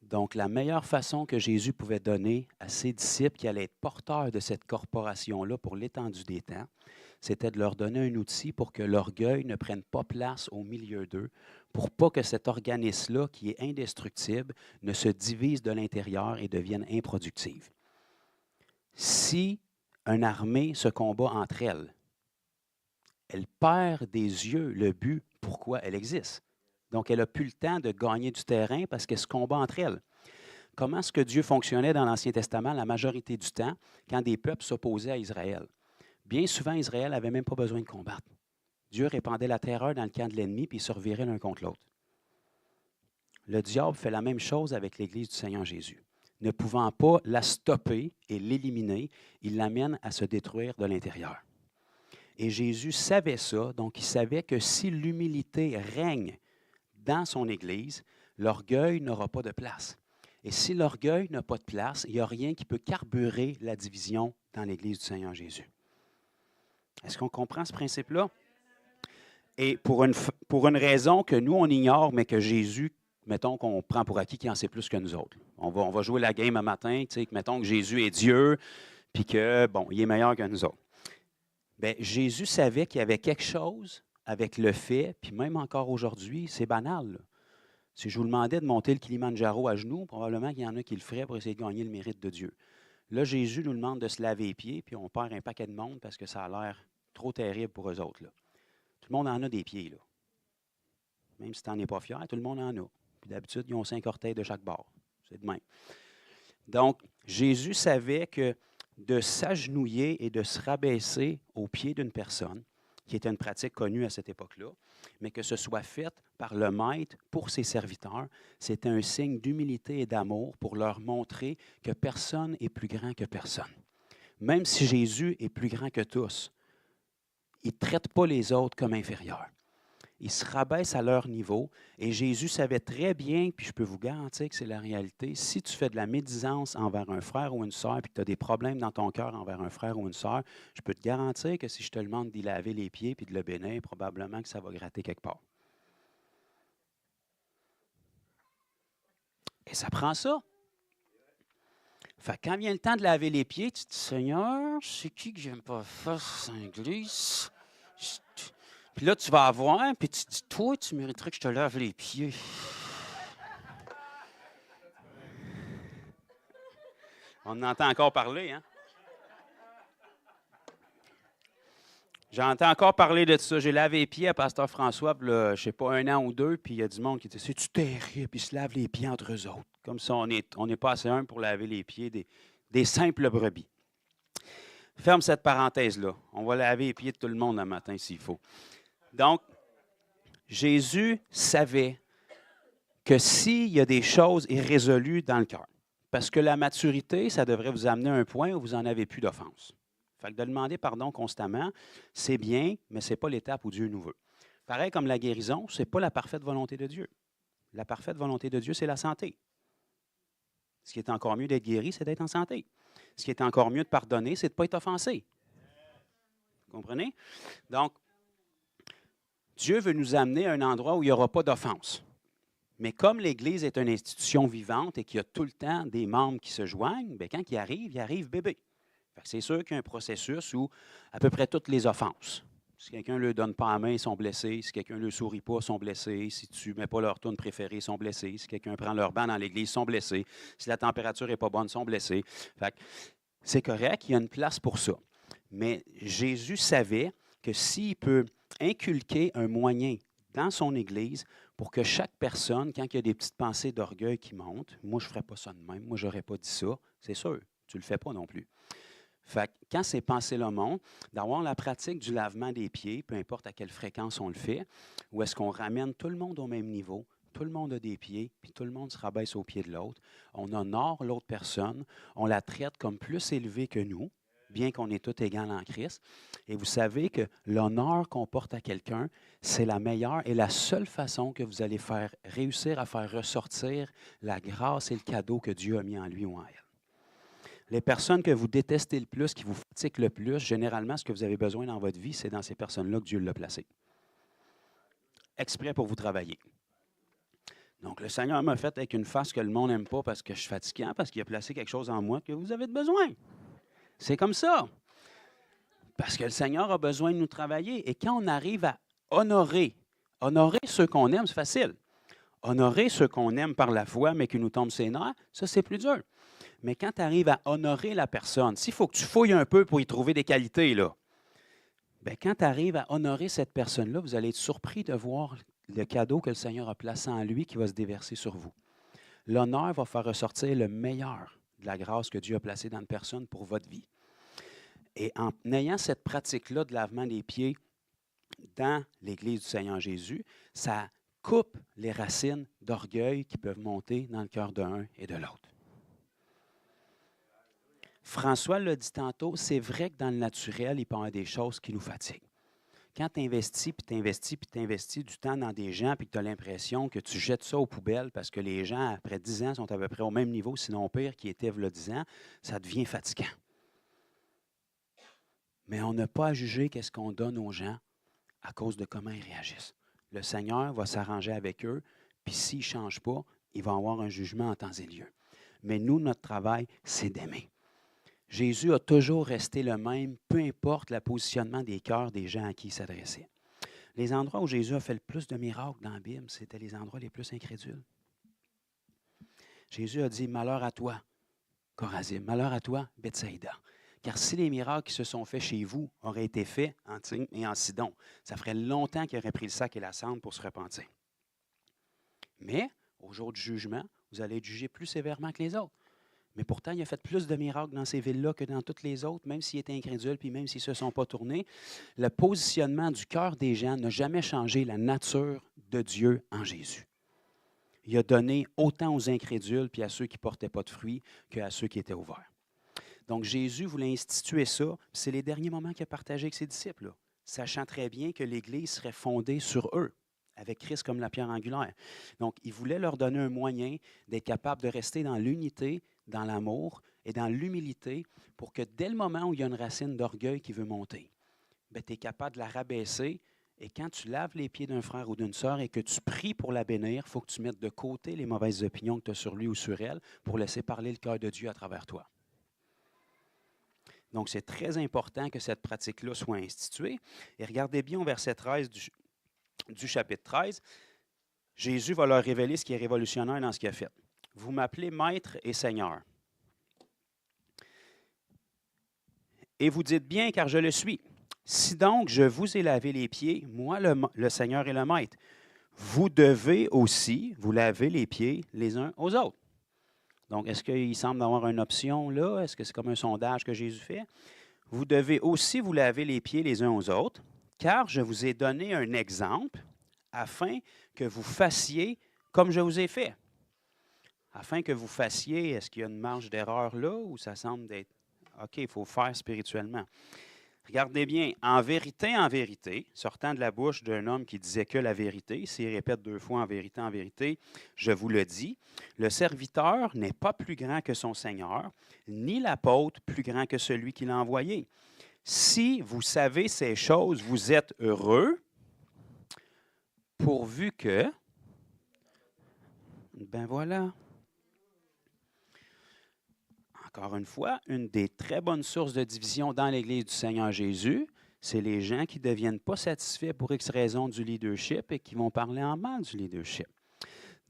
Donc, la meilleure façon que Jésus pouvait donner à ses disciples qui allaient être porteurs de cette corporation-là pour l'étendue des temps, c'était de leur donner un outil pour que l'orgueil ne prenne pas place au milieu d'eux, pour pas que cet organisme-là, qui est indestructible, ne se divise de l'intérieur et devienne improductive. Si une armée se combat entre elles, elle perd des yeux le but pourquoi elle existe. Donc, elle n'a plus le temps de gagner du terrain parce qu'elle se combat entre elles. Comment est-ce que Dieu fonctionnait dans l'Ancien Testament la majorité du temps quand des peuples s'opposaient à Israël? Bien souvent, Israël n'avait même pas besoin de combattre. Dieu répandait la terreur dans le camp de l'ennemi puis ils se reviraient l'un contre l'autre. Le diable fait la même chose avec l'Église du Seigneur Jésus. Ne pouvant pas la stopper et l'éliminer, il l'amène à se détruire de l'intérieur. Et Jésus savait ça, donc il savait que si l'humilité règne dans son Église, l'orgueil n'aura pas de place. Et si l'orgueil n'a pas de place, il n'y a rien qui peut carburer la division dans l'Église du Seigneur Jésus. Est-ce qu'on comprend ce principe-là? Et pour une raison que nous, on ignore, mais que Jésus, mettons qu'on prend pour acquis qu'il en sait plus que nous autres. On va jouer la game un matin, tu sais, mettons que Jésus est Dieu, puis que, bon, il est meilleur que nous autres. Bien, Jésus savait qu'il y avait quelque chose avec le fait, puis même encore aujourd'hui, c'est banal. Là. Si je vous demandais de monter le Kilimandjaro à genoux, probablement qu'il y en a qui le feraient pour essayer de gagner le mérite de Dieu. Là, Jésus nous demande de se laver les pieds, puis on perd un paquet de monde parce que ça a l'air trop terrible pour eux autres. Là. Tout le monde en a des pieds. Là. Même si tu n'en es pas fier, tout le monde en a. Puis d'habitude, ils ont 5 orteils de chaque bord. C'est de même. Donc, Jésus savait que de s'agenouiller et de se rabaisser aux pieds d'une personne, qui était une pratique connue à cette époque-là, mais que ce soit fait par le maître pour ses serviteurs, c'était un signe d'humilité et d'amour pour leur montrer que personne n'est plus grand que personne. Même si Jésus est plus grand que tous, il ne traite pas les autres comme inférieurs. ils se rabaissent à leur niveau. Et Jésus savait très bien, puis je peux vous garantir que c'est la réalité, si tu fais de la médisance envers un frère ou une sœur, puis que tu as des problèmes dans ton cœur envers un frère ou une sœur, je peux te garantir que si je te demande d'y laver les pieds puis de le bénir, probablement que ça va gratter quelque part. Et ça prend ça. Fait que quand vient le temps de laver les pieds, tu te dis, Seigneur, c'est qui que j'aime pas faire cette église? Puis là, tu vas avoir, puis tu te dis, toi, tu mériterais que je te lave les pieds. On en entend encore parler, hein? J'entends encore parler de ça. J'ai lavé les pieds à Pasteur François, puis là, je ne sais pas, 1 an ou 2, puis il y a du monde qui dit, c'est-tu terrible, puis ils se lavent les pieds entre eux autres. Comme ça, on n'est pas assez humble pour laver les pieds des simples brebis. Ferme cette parenthèse-là. On va laver les pieds de tout le monde un matin s'il faut. Donc, Jésus savait que s'il y a des choses irrésolues dans le cœur, parce que la maturité, ça devrait vous amener à un point où vous n'en avez plus d'offense. Fait que de demander pardon constamment, c'est bien, mais ce n'est pas l'étape où Dieu nous veut. Pareil comme la guérison, ce n'est pas la parfaite volonté de Dieu. La parfaite volonté de Dieu, c'est la santé. Ce qui est encore mieux d'être guéri, c'est d'être en santé. Ce qui est encore mieux de pardonner, c'est de ne pas être offensé. Vous comprenez? Donc, Dieu veut nous amener à un endroit où il n'y aura pas d'offense. Mais comme l'Église est une institution vivante et qu'il y a tout le temps des membres qui se joignent, bien, quand il arrive bébé. C'est sûr qu'il y a un processus où à peu près toutes les offenses. Si quelqu'un ne leur donne pas la main, ils sont blessés. Si quelqu'un ne leur sourit pas, ils sont blessés. Si tu ne mets pas leur tourne préférée, ils sont blessés. Si quelqu'un prend leur banc dans l'Église, ils sont blessés. Si la température n'est pas bonne, ils sont blessés. C'est correct, il y a une place pour ça. Mais Jésus savait que s'il peut inculquer un moyen dans son Église pour que chaque personne, quand il y a des petites pensées d'orgueil qui montent, moi, je ne ferais pas ça de même, moi, je n'aurais pas dit ça, c'est sûr, tu ne le fais pas non plus. Fait que quand ces pensées-là montent, d'avoir la pratique du lavement des pieds, peu importe à quelle fréquence on le fait, où est-ce qu'on ramène tout le monde au même niveau, tout le monde a des pieds, puis tout le monde se rabaisse aux pieds de l'autre, on honore l'autre personne, on la traite comme plus élevée que nous, bien qu'on est tous égaux en Christ. Et vous savez que l'honneur qu'on porte à quelqu'un, c'est la meilleure et la seule façon que vous allez réussir à faire ressortir la grâce et le cadeau que Dieu a mis en lui ou en elle. Les personnes que vous détestez le plus, qui vous fatiguent le plus, généralement, ce que vous avez besoin dans votre vie, c'est dans ces personnes-là que Dieu l'a placé. Exprès pour vous travailler. Donc, le Seigneur m'a fait avec une face que le monde n'aime pas parce que je suis fatiguant, parce qu'il a placé quelque chose en moi que vous avez besoin. C'est comme ça. Parce que le Seigneur a besoin de nous travailler. Et quand on arrive à honorer ceux qu'on aime, c'est facile. Honorer ceux qu'on aime par la foi, mais qui nous tombent ses nerfs, ça, c'est plus dur. Mais quand tu arrives à honorer la personne, s'il faut que tu fouilles un peu pour y trouver des qualités, là, bien, quand tu arrives à honorer cette personne-là, vous allez être surpris de voir le cadeau que le Seigneur a placé en lui qui va se déverser sur vous. L'honneur va faire ressortir le meilleur de la grâce que Dieu a placée dans une personne pour votre vie. Et en ayant cette pratique-là de lavement des pieds dans l'Église du Seigneur Jésus, ça coupe les racines d'orgueil qui peuvent monter dans le cœur d'un et de l'autre. François l'a dit tantôt, c'est vrai que dans le naturel, il peut y avoir des choses qui nous fatiguent. Quand tu investis, puis tu investis, puis tu investis du temps dans des gens, puis que tu as l'impression que tu jettes ça aux poubelles parce que les gens, après 10 ans, sont à peu près au même niveau, sinon pire, qu'ils étaient il y a 10 ans, ça devient fatigant. Mais on n'a pas à juger qu'est-ce qu'on donne aux gens à cause de comment ils réagissent. Le Seigneur va s'arranger avec eux, puis s'ils ne changent pas, il va avoir un jugement en temps et lieu. Mais nous, notre travail, c'est d'aimer. Jésus a toujours resté le même, peu importe le positionnement des cœurs des gens à qui il s'adressait. Les endroits où Jésus a fait le plus de miracles dans la Bible, c'était les endroits les plus incrédules. Jésus a dit, malheur à toi, Chorazim, malheur à toi, Bethsaïda. Car si les miracles qui se sont faits chez vous auraient été faits en Tyr et en Sidon, ça ferait longtemps qu'ils auraient pris le sac et la cendre pour se repentir. Mais, au jour du jugement, vous allez être jugés plus sévèrement que les autres. Mais pourtant, il a fait plus de miracles dans ces villes-là que dans toutes les autres, même s'ils étaient incrédules, puis même s'ils ne se sont pas tournés. Le positionnement du cœur des gens n'a jamais changé la nature de Dieu en Jésus. Il a donné autant aux incrédules puis à ceux qui ne portaient pas de fruits qu'à ceux qui étaient ouverts. Donc, Jésus voulait instituer ça. C'est les derniers moments qu'il a partagé avec ses disciples, là, sachant très bien que l'Église serait fondée sur eux. avec Christ comme la pierre angulaire. Donc, il voulait leur donner un moyen d'être capable de rester dans l'unité, dans l'amour et dans l'humilité pour que dès le moment où il y a une racine d'orgueil qui veut monter, tu es capable de la rabaisser. Et quand tu laves les pieds d'un frère ou d'une sœur et que tu pries pour la bénir, il faut que tu mettes de côté les mauvaises opinions que tu as sur lui ou sur elle pour laisser parler le cœur de Dieu à travers toi. Donc, c'est très important que cette pratique-là soit instituée. Et regardez bien au verset 13 du chapitre 13, Jésus va leur révéler ce qui est révolutionnaire dans ce qu'il a fait. « Vous m'appelez Maître et Seigneur. Et vous dites bien, car je le suis. Si donc je vous ai lavé les pieds, moi le Seigneur et le Maître, vous devez aussi vous laver les pieds les uns aux autres. » Donc, est-ce qu'il semble avoir une option là? Est-ce que c'est comme un sondage que Jésus fait? Vous devez aussi vous laver les pieds les uns aux autres, car je vous ai donné un exemple afin que vous fassiez comme je vous ai fait. Afin que vous fassiez, est-ce qu'il y a une marge d'erreur là ou ça semble d'être OK, il faut faire spirituellement? Regardez bien, en vérité, sortant de la bouche d'un homme qui disait que la vérité, s'il répète 2 fois en vérité, je vous le dis, le serviteur n'est pas plus grand que son Seigneur, ni l'apôtre plus grand que celui qui l'a envoyé. Si vous savez ces choses, vous êtes heureux, pourvu que... Ben voilà. Encore une fois, une des très bonnes sources de division dans l'Église du Seigneur Jésus, c'est les gens qui ne deviennent pas satisfaits pour X raison du leadership et qui vont parler en mal du leadership.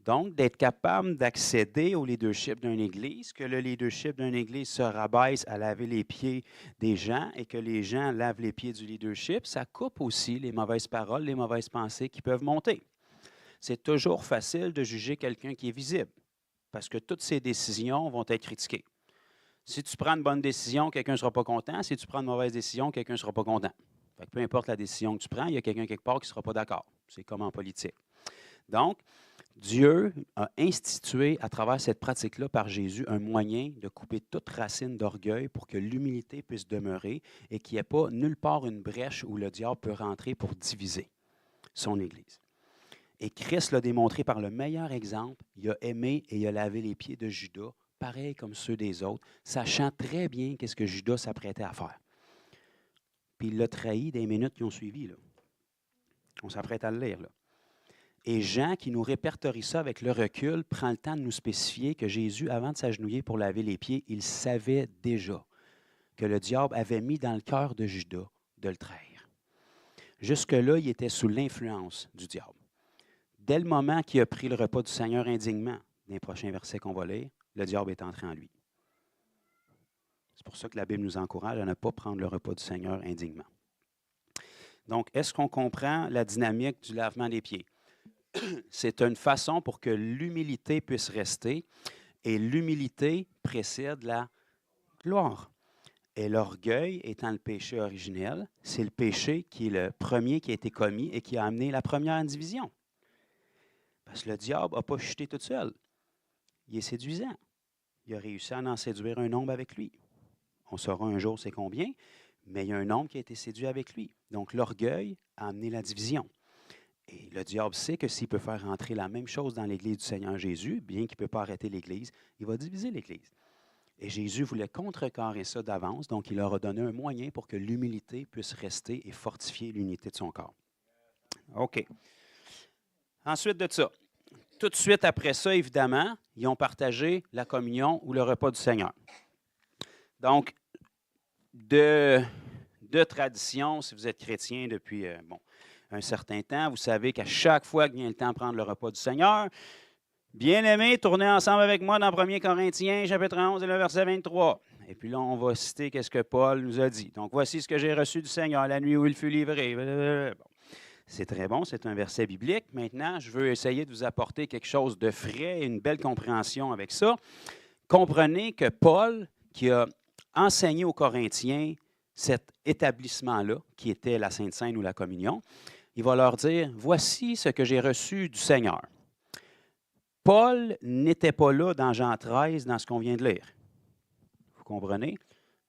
Donc, d'être capable d'accéder au leadership d'une Église, que le leadership d'une Église se rabaisse à laver les pieds des gens et que les gens lavent les pieds du leadership, ça coupe aussi les mauvaises paroles, les mauvaises pensées qui peuvent monter. C'est toujours facile de juger quelqu'un qui est visible parce que toutes ses décisions vont être critiquées. Si tu prends une bonne décision, quelqu'un ne sera pas content. Si tu prends une mauvaise décision, quelqu'un ne sera pas content. Fait que peu importe la décision que tu prends, il y a quelqu'un quelque part qui ne sera pas d'accord. C'est comme en politique. Donc, Dieu a institué à travers cette pratique-là par Jésus un moyen de couper toute racine d'orgueil pour que l'humilité puisse demeurer et qu'il n'y ait pas nulle part une brèche où le diable peut rentrer pour diviser son Église. Et Christ l'a démontré par le meilleur exemple. Il a aimé et il a lavé les pieds de Judas, pareil comme ceux des autres, sachant très bien qu'est-ce que Judas s'apprêtait à faire. Puis il l'a trahi des minutes qui ont suivi. Là. On s'apprête à le lire. Là. Et Jean, qui nous répertorie ça avec le recul, prend le temps de nous spécifier que Jésus, avant de s'agenouiller pour laver les pieds, il savait déjà que le diable avait mis dans le cœur de Judas de le trahir. Jusque-là, il était sous l'influence du diable. Dès le moment qu'il a pris le repas du Seigneur indignement, dans les prochains versets qu'on va lire, le diable est entré en lui. C'est pour ça que la Bible nous encourage à ne pas prendre le repas du Seigneur indignement. Donc, est-ce qu'on comprend la dynamique du lavement des pieds? C'est une façon pour que l'humilité puisse rester et l'humilité précède la gloire. Et l'orgueil étant le péché originel, c'est le péché qui est le premier qui a été commis et qui a amené la première division. Parce que le diable n'a pas chuté tout seul. Il est séduisant. Il a réussi à en séduire un nombre avec lui. On saura un jour c'est combien, mais il y a un nombre qui a été séduit avec lui. Donc l'orgueil a amené la division. Et le diable sait que s'il peut faire rentrer la même chose dans l'Église du Seigneur Jésus, bien qu'il ne peut pas arrêter l'Église, il va diviser l'Église. Et Jésus voulait contrecarrer ça d'avance, donc il leur a donné un moyen pour que l'humilité puisse rester et fortifier l'unité de son corps. OK. Ensuite de ça, tout de suite après ça, évidemment, ils ont partagé la communion ou le repas du Seigneur. Donc, de tradition, si vous êtes chrétien depuis un certain temps, vous savez qu'à chaque fois qu'il vient le temps de prendre le repas du Seigneur, bien-aimés, tournez ensemble avec moi dans 1 Corinthiens, chapitre 11 et le verset 23. Et puis là, on va citer ce que Paul nous a dit. Donc, voici ce que j'ai reçu du Seigneur la nuit où il fut livré. Bon. C'est très bon, c'est un verset biblique. Maintenant, je veux essayer de vous apporter quelque chose de frais et une belle compréhension avec ça. Comprenez que Paul, qui a enseigné aux Corinthiens cet établissement-là, qui était la Sainte Seine ou la communion, il va leur dire, voici ce que j'ai reçu du Seigneur. Paul n'était pas là dans Jean 13, dans ce qu'on vient de lire. Vous comprenez?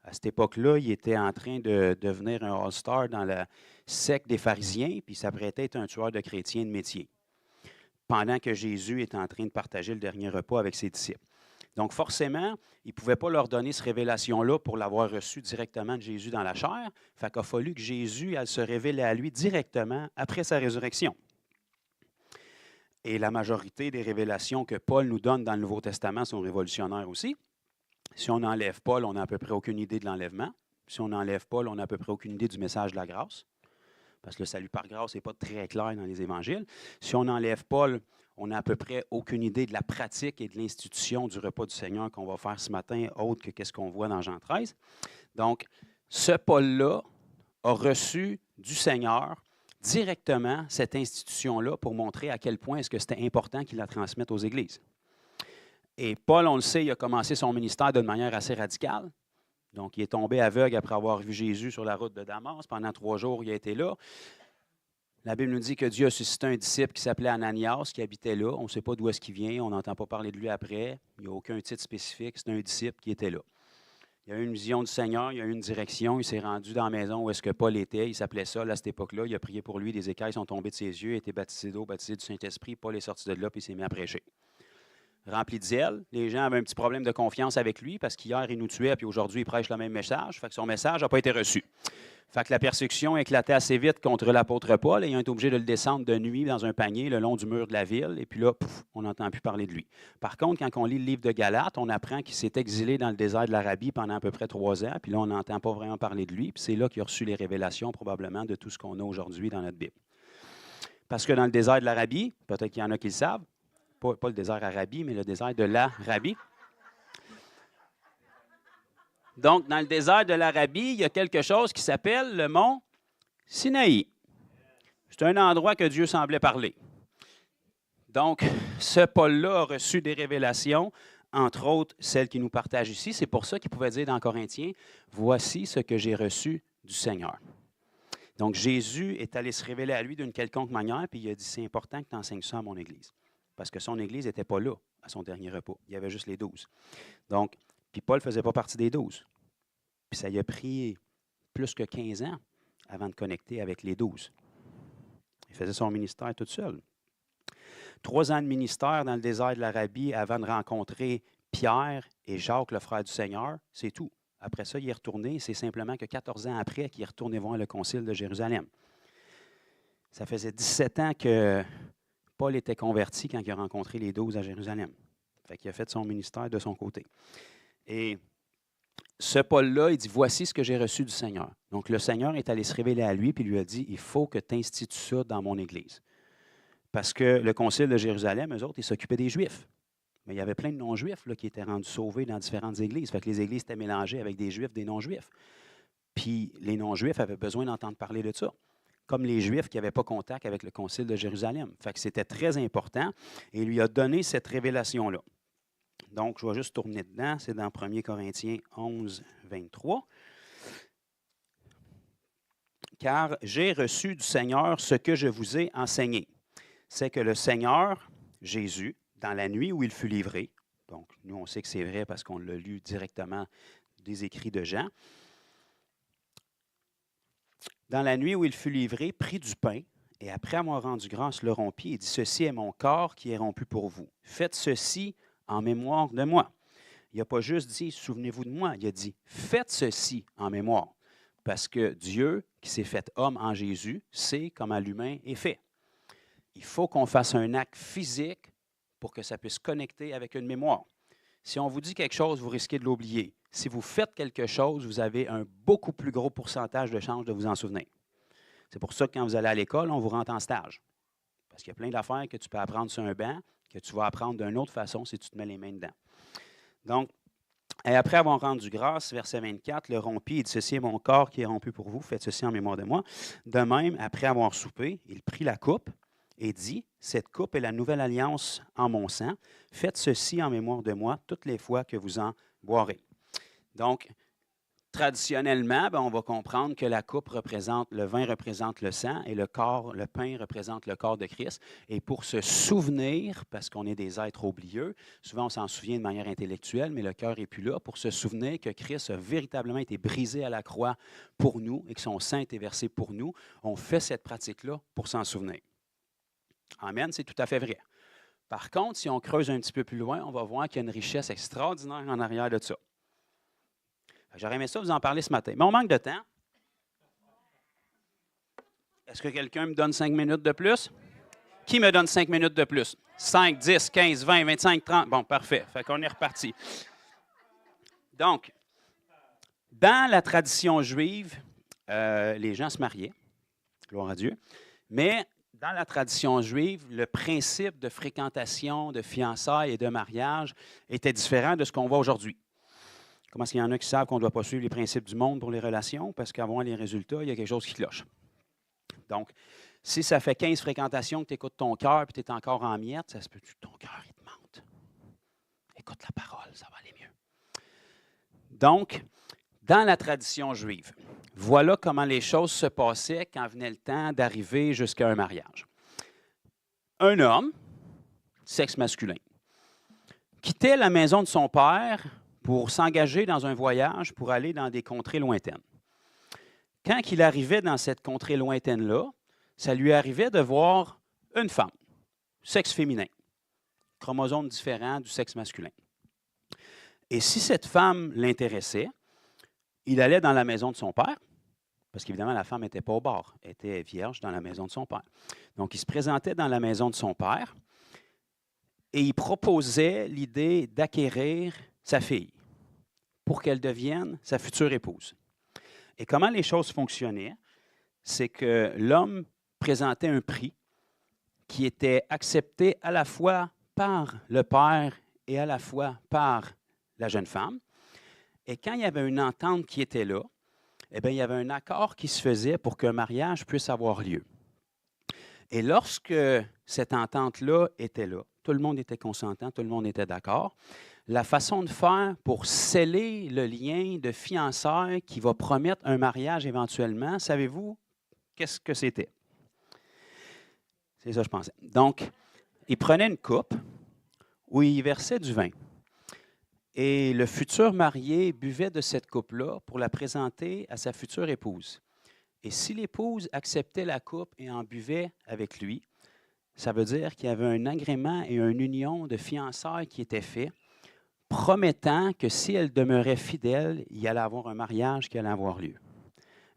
À cette époque-là, il était en train de devenir un all-star dans la secte des pharisiens, puis il s'apprêtait à être un tueur de chrétiens de métier, pendant que Jésus est en train de partager le dernier repas avec ses disciples. Donc forcément, il ne pouvait pas leur donner cette révélation-là pour l'avoir reçue directement de Jésus dans la chair. Fait qu'il a fallu que Jésus elle, se révèle à lui directement après sa résurrection. Et la majorité des révélations que Paul nous donne dans le Nouveau Testament sont révolutionnaires aussi. Si on enlève Paul, on n'a à peu près aucune idée de l'enlèvement. Si on enlève Paul, on n'a à peu près aucune idée du message de la grâce. Parce que le salut par grâce n'est pas très clair dans les évangiles. Si on enlève Paul, on n'a à peu près aucune idée de la pratique et de l'institution du repas du Seigneur qu'on va faire ce matin, autre que ce qu'on voit dans Jean 13. Donc, ce Paul-là a reçu du Seigneur directement cette institution-là pour montrer à quel point est-ce que c'était important qu'il la transmette aux églises. Et Paul, on le sait, il a commencé son ministère d'une manière assez radicale. Donc, il est tombé aveugle après avoir vu Jésus sur la route de Damas. Pendant 3 jours, il a été là. La Bible nous dit que Dieu a suscité un disciple qui s'appelait Ananias, qui habitait là. On ne sait pas d'où est-ce qu'il vient. On n'entend pas parler de lui après. Il n'y a aucun titre spécifique. C'est un disciple qui était là. Il y a eu une vision du Seigneur, il y a eu une direction. Il s'est rendu dans la maison où est-ce que Paul était. Il s'appelait Saul à cette époque-là. Il a prié pour lui. Des écailles sont tombées de ses yeux. Il a été baptisé d'eau, baptisé du Saint-Esprit. Paul est sorti de là puis il s'est mis à prêcher. Rempli de zèle. Les gens avaient un petit problème de confiance avec lui parce qu'hier, il nous tuait, puis aujourd'hui, il prêche le même message. Fait que son message n'a pas été reçu. Fait que la persécution éclatait assez vite contre l'apôtre Paul et ils ont été obligés de le descendre de nuit dans un panier le long du mur de la ville. Et puis là, on n'entend plus parler de lui. Par contre, quand on lit le livre de Galates, on apprend qu'il s'est exilé dans le désert de l'Arabie pendant à peu près 3 ans. Puis là, on n'entend pas vraiment parler de lui. Puis c'est là qu'il a reçu les révélations probablement de tout ce qu'on a aujourd'hui dans notre Bible. Parce que dans le désert de l'Arabie, peut-être qu'il y en a qui le savent, pas le désert Arabie, mais le désert de l'Arabie. Donc, dans le désert de l'Arabie, il y a quelque chose qui s'appelle le mont Sinaï. C'est un endroit que Dieu semblait parler. Donc, ce Paul-là a reçu des révélations, entre autres celles qu'il nous partage ici. C'est pour ça qu'il pouvait dire dans Corinthiens, « Voici ce que j'ai reçu du Seigneur ». Donc, Jésus est allé se révéler à lui d'une quelconque manière, puis il a dit, « C'est important que tu enseignes ça à mon Église ». Parce que son Église n'était pas là à son dernier repas. Il y avait juste les 12. Donc, puis Paul ne faisait pas partie des 12. Puis ça lui a pris plus que 15 ans avant de connecter avec les 12. Il faisait son ministère tout seul. 3 ans de ministère dans le désert de l'Arabie avant de rencontrer Pierre et Jacques, le frère du Seigneur, c'est tout. Après ça, il est retourné. C'est simplement que 14 ans après qu'il est retourné voir le concile de Jérusalem. Ça faisait 17 ans que Paul était converti quand il a rencontré les 12 à Jérusalem. Fait qu'il a fait son ministère de son côté. Et ce Paul-là, il dit, voici ce que j'ai reçu du Seigneur. Donc, le Seigneur est allé se révéler à lui, puis lui a dit, il faut que tu institues ça dans mon Église. Parce que le concile de Jérusalem, eux autres, ils s'occupaient des Juifs. Mais il y avait plein de non-Juifs là, qui étaient rendus sauvés dans différentes églises. Fait que les églises étaient mélangées avec des Juifs, des non-Juifs. Puis les non-Juifs avaient besoin d'entendre parler de ça, comme les Juifs qui n'avaient pas contact avec le concile de Jérusalem. Fait que c'était très important et il lui a donné cette révélation-là. Donc, je vais juste tourner dedans. C'est dans 1 Corinthiens 11, 23. « Car j'ai reçu du Seigneur ce que je vous ai enseigné. C'est que le Seigneur, Jésus, dans la nuit où il fut livré, donc nous on sait que c'est vrai parce qu'on l'a lu directement des écrits de Jean, dans la nuit où il fut livré, prit du pain, et après avoir rendu grâce, le rompit et dit, « Ceci est mon corps qui est rompu pour vous. Faites ceci en mémoire de moi. » Il n'a pas juste dit, « Souvenez-vous de moi », il a dit, « Faites ceci en mémoire. » Parce que Dieu, qui s'est fait homme en Jésus, sait comment l'humain est fait. Il faut qu'on fasse un acte physique pour que ça puisse connecter avec une mémoire. Si on vous dit quelque chose, vous risquez de l'oublier. Si vous faites quelque chose, vous avez un beaucoup plus gros pourcentage de chances de vous en souvenir. C'est pour ça que quand vous allez à l'école, on vous rentre en stage. Parce qu'il y a plein d'affaires que tu peux apprendre sur un banc, que tu vas apprendre d'une autre façon si tu te mets les mains dedans. Donc, et après avoir rendu grâce, verset 24, le rompit, il dit, « Ceci est mon corps qui est rompu pour vous, faites ceci en mémoire de moi. » De même, après avoir soupé, il prit la coupe et dit, « Cette coupe est la nouvelle alliance en mon sang. Faites ceci en mémoire de moi toutes les fois que vous en boirez. » Donc, Traditionnellement, on va comprendre que la coupe représente, le vin représente le sang et le pain représente le corps de Christ. Et pour se souvenir, parce qu'on est des êtres oublieux, souvent on s'en souvient de manière intellectuelle, mais le cœur n'est plus là, pour se souvenir que Christ a véritablement été brisé à la croix pour nous et que son sang a été versé pour nous, on fait cette pratique-là pour s'en souvenir. Amen, c'est tout à fait vrai. Par contre, si on creuse un petit peu plus loin, on va voir qu'il y a une richesse extraordinaire en arrière de ça. J'aurais aimé ça vous en parler ce matin, mais on manque de temps. Est-ce que quelqu'un me donne 5 minutes de plus? Qui me donne 5 minutes de plus? 5, 10, 15, 20, 25, 30. Bon, parfait. Fait qu'on est reparti. Donc, dans la tradition juive, les gens se mariaient, gloire à Dieu, mais dans la tradition juive, le principe de fréquentation, de fiançailles et de mariage était différent de ce qu'on voit aujourd'hui. Comment est-ce qu'il y en a qui savent qu'on ne doit pas suivre les principes du monde pour les relations? Parce qu'avant les résultats, il y a quelque chose qui cloche. Donc, si ça fait 15 fréquentations que tu écoutes ton cœur et tu es encore en miettes, ça se peut que ton cœur, il te mente. Écoute la parole, ça va aller mieux. Donc, dans la tradition juive, voilà comment les choses se passaient quand venait le temps d'arriver jusqu'à un mariage. Un homme, sexe masculin, quittait la maison de son père pour s'engager dans un voyage pour aller dans des contrées lointaines. Quand il arrivait dans cette contrée lointaine-là, ça lui arrivait de voir une femme, sexe féminin, chromosome différent du sexe masculin. Et si cette femme l'intéressait, il allait dans la maison de son père, parce qu'évidemment, la femme n'était pas au bord, elle était vierge dans la maison de son père. Donc, il se présentait dans la maison de son père et il proposait l'idée d'acquérir sa fille pour qu'elle devienne sa future épouse. Et comment les choses fonctionnaient, c'est que l'homme présentait un prix qui était accepté à la fois par le père et à la fois par la jeune femme. Et quand il y avait une entente qui était là, eh bien, il y avait un accord qui se faisait pour qu'un mariage puisse avoir lieu. Et lorsque cette entente-là était là, tout le monde était consentant, tout le monde était d'accord, la façon de faire pour sceller le lien de fiançailles qui va promettre un mariage éventuellement, savez-vous qu'est-ce que c'était? C'est ça, je pensais. Donc, il prenait une coupe où il versait du vin. Et le futur marié buvait de cette coupe-là pour la présenter à sa future épouse. Et si l'épouse acceptait la coupe et en buvait avec lui, ça veut dire qu'il y avait un agrément et une union de fiançailles qui était fait, promettant que si elle demeurait fidèle, il y allait avoir un mariage qui allait avoir lieu.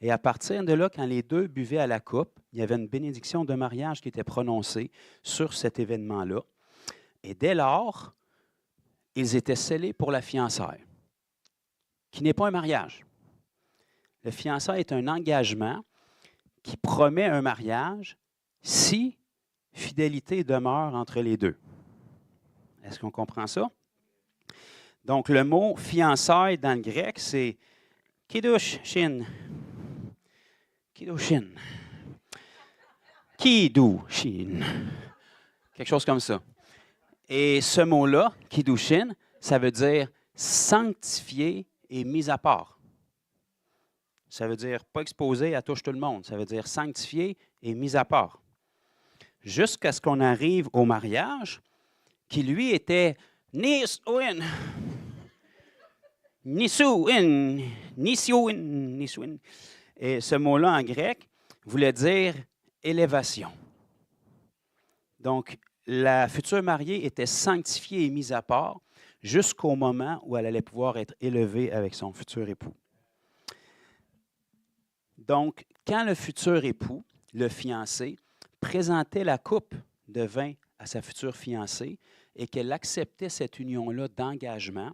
Et à partir de là, quand les deux buvaient à la coupe, il y avait une bénédiction de mariage qui était prononcée sur cet événement-là. Et dès lors, ils étaient scellés pour la fiançailles, qui n'est pas un mariage. Le fiançailles est un engagement qui promet un mariage si fidélité demeure entre les deux. Est-ce qu'on comprend ça? Donc, le mot fiançailles dans le grec, c'est kiddushin. Kiddushin. Kiddushin. Quelque chose comme ça. Et ce mot-là, kiddushin, ça veut dire sanctifié et mis à part. Ça veut dire pas exposé à touche tout le monde. Ça veut dire sanctifié et mis à part. Jusqu'à ce qu'on arrive au mariage, qui lui était nisouin. Nisouin. Nisouin. Nisouin. Et ce mot-là en grec voulait dire élévation. Donc, la future mariée était sanctifiée et mise à part jusqu'au moment où elle allait pouvoir être élevée avec son futur époux. Donc, quand le futur époux, le fiancé, présentait la coupe de vin à sa future fiancée et qu'elle acceptait cette union-là d'engagement,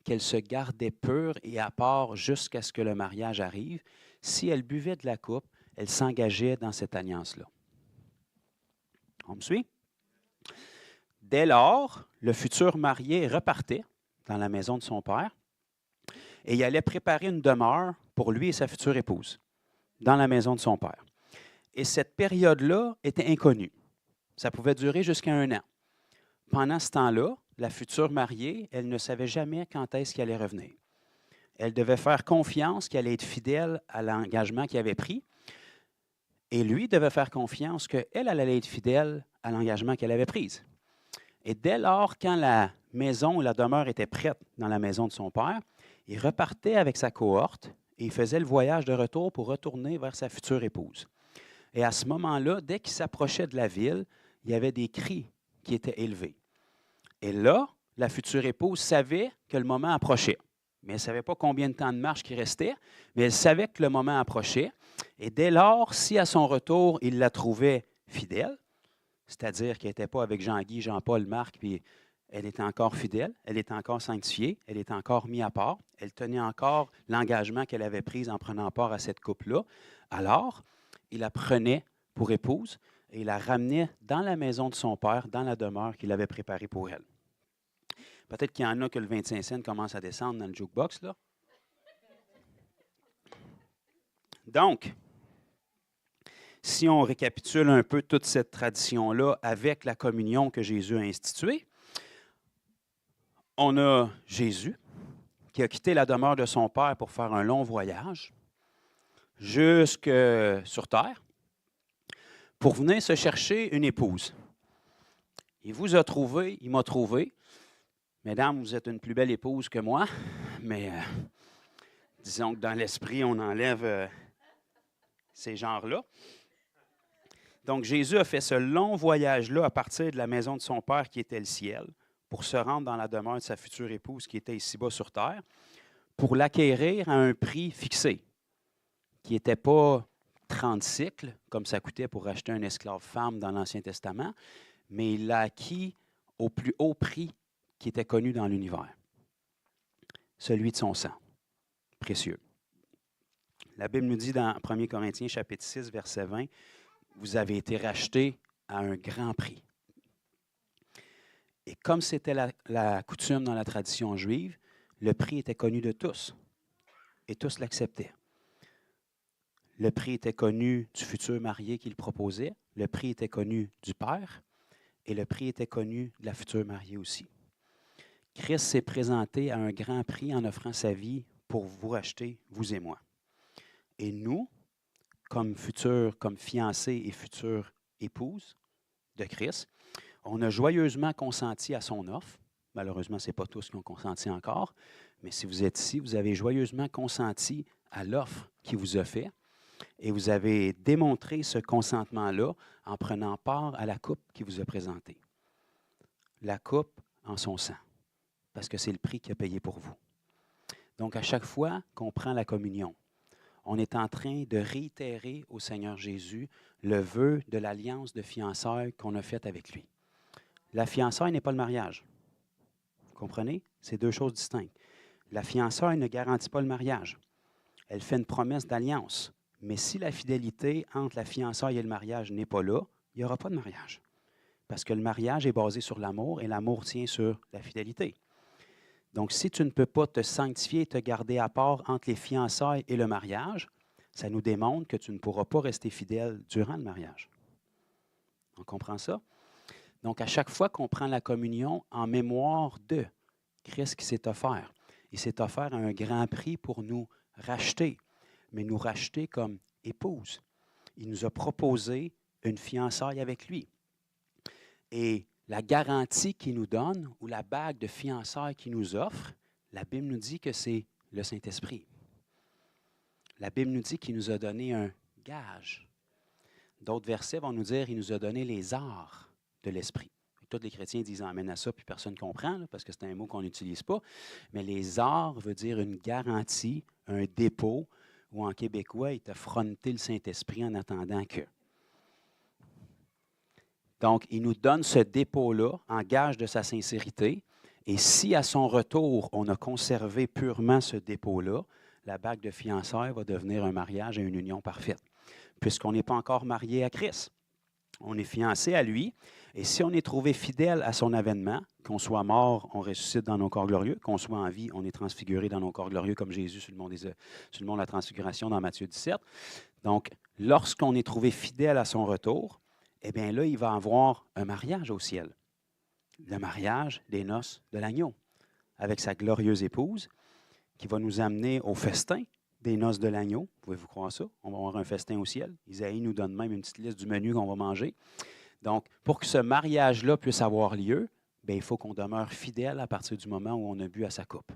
qu'elle se gardait pure et à part jusqu'à ce que le mariage arrive, si elle buvait de la coupe, elle s'engageait dans cette alliance-là. On me suit? Dès lors, le futur marié repartait dans la maison de son père et il allait préparer une demeure pour lui et sa future épouse dans la maison de son père. Et cette période-là était inconnue. Ça pouvait durer jusqu'à 1 an. Pendant ce temps-là, la future mariée, elle ne savait jamais quand est-ce qu'elle allait revenir. Elle devait faire confiance qu'elle allait être fidèle à l'engagement qu'il avait pris. Et lui devait faire confiance qu'elle allait être fidèle à l'engagement qu'elle avait pris. Et dès lors, quand la maison ou la demeure était prête dans la maison de son père, il repartait avec sa cohorte et il faisait le voyage de retour pour retourner vers sa future épouse. Et à ce moment-là, dès qu'il s'approchait de la ville, il y avait des cris qui étaient élevés. Et là, la future épouse savait que le moment approchait. Mais elle ne savait pas combien de temps de marche qui restait, mais elle savait que le moment approchait. Et dès lors, si à son retour, il la trouvait fidèle, c'est-à-dire qu'elle n'était pas avec Jean-Guy, Jean-Paul, Marc, puis elle était encore fidèle, elle était encore sanctifiée, elle était encore mise à part, elle tenait encore l'engagement qu'elle avait pris en prenant part à cette couple-là, alors il la prenait pour épouse et il la ramenait dans la maison de son père, dans la demeure qu'il avait préparée pour elle. Peut-être qu'il y en a que le 25 cents commence à descendre dans le jukebox, là. Donc, si on récapitule un peu toute cette tradition-là avec la communion que Jésus a instituée, on a Jésus qui a quitté la demeure de son Père pour faire un long voyage jusque sur terre pour venir se chercher une épouse. Il vous a trouvé, il m'a trouvé. Mesdames, vous êtes une plus belle épouse que moi, mais disons que dans l'esprit, on enlève ces genres-là. Donc, Jésus a fait ce long voyage-là à partir de la maison de son Père qui était le ciel pour se rendre dans la demeure de sa future épouse qui était ici-bas sur terre, pour l'acquérir à un prix fixé, qui n'était pas 30 cycles, comme ça coûtait pour acheter un esclave femme dans l'Ancien Testament, mais il l'a acquis au plus haut prix qui était connu dans l'univers, celui de son sang, précieux. La Bible nous dit dans 1 Corinthiens chapitre 6, verset 20, « Vous avez été rachetés à un grand prix. » Et comme c'était la coutume dans la tradition juive, le prix était connu de tous, et tous l'acceptaient. Le prix était connu du futur marié qui le proposait, le prix était connu du père, et le prix était connu de la future mariée aussi. Christ s'est présenté à un grand prix en offrant sa vie pour vous racheter, vous et moi. Et nous, comme fiancés et futures épouses de Christ, on a joyeusement consenti à son offre. Malheureusement, ce n'est pas tous qui ont consenti encore, mais si vous êtes ici, vous avez joyeusement consenti à l'offre qu'il vous a faite et vous avez démontré ce consentement-là en prenant part à la coupe qu'il vous a présentée. La coupe en son sang, parce que c'est le prix qu'il a payé pour vous. Donc, à chaque fois qu'on prend la communion, on est en train de réitérer au Seigneur Jésus le vœu de l'alliance de fiançailles qu'on a faite avec lui. La fiançaille n'est pas le mariage. Vous comprenez? C'est deux choses distinctes. La fiançaille ne garantit pas le mariage. Elle fait une promesse d'alliance. Mais si la fidélité entre la fiançaille et le mariage n'est pas là, il n'y aura pas de mariage. Parce que le mariage est basé sur l'amour et l'amour tient sur la fidélité. Donc, si tu ne peux pas te sanctifier et te garder à part entre les fiançailles et le mariage, ça nous démontre que tu ne pourras pas rester fidèle durant le mariage. On comprend ça? Donc, à chaque fois qu'on prend la communion en mémoire de Christ qui s'est offert, il s'est offert à un grand prix pour nous racheter, mais nous racheter comme épouse. Il nous a proposé une fiançaille avec lui. Et la garantie qu'il nous donne ou la bague de fiançailles qu'il nous offre, la Bible nous dit que c'est le Saint-Esprit. La Bible nous dit qu'il nous a donné un gage. D'autres versets vont nous dire qu'il nous a donné les arts de l'Esprit. Tous les chrétiens disent amène à ça, puis personne ne comprend, là, parce que c'est un mot qu'on n'utilise pas. Mais les arts veut dire une garantie, un dépôt, ou en québécois, il t'a fronté le Saint-Esprit en attendant que. Donc, il nous donne ce dépôt-là en gage de sa sincérité. Et si à son retour, on a conservé purement ce dépôt-là, la bague de fiançailles va devenir un mariage et une union parfaite, puisqu'on n'est pas encore marié à Christ. On est fiancé à lui. Et si on est trouvé fidèle à son avènement, qu'on soit mort, on ressuscite dans nos corps glorieux, qu'on soit en vie, on est transfiguré dans nos corps glorieux, comme Jésus sur le mont de la transfiguration dans Matthieu 17. Donc, lorsqu'on est trouvé fidèle à son retour, eh bien là, il va avoir un mariage au ciel. Le mariage des noces de l'agneau, avec sa glorieuse épouse, qui va nous amener au festin des noces de l'agneau. Pouvez-vous croire ça? On va avoir un festin au ciel. Isaïe nous donne même une petite liste du menu qu'on va manger. Donc, pour que ce mariage-là puisse avoir lieu, bien, il faut qu'on demeure fidèle à partir du moment où on a bu à sa coupe.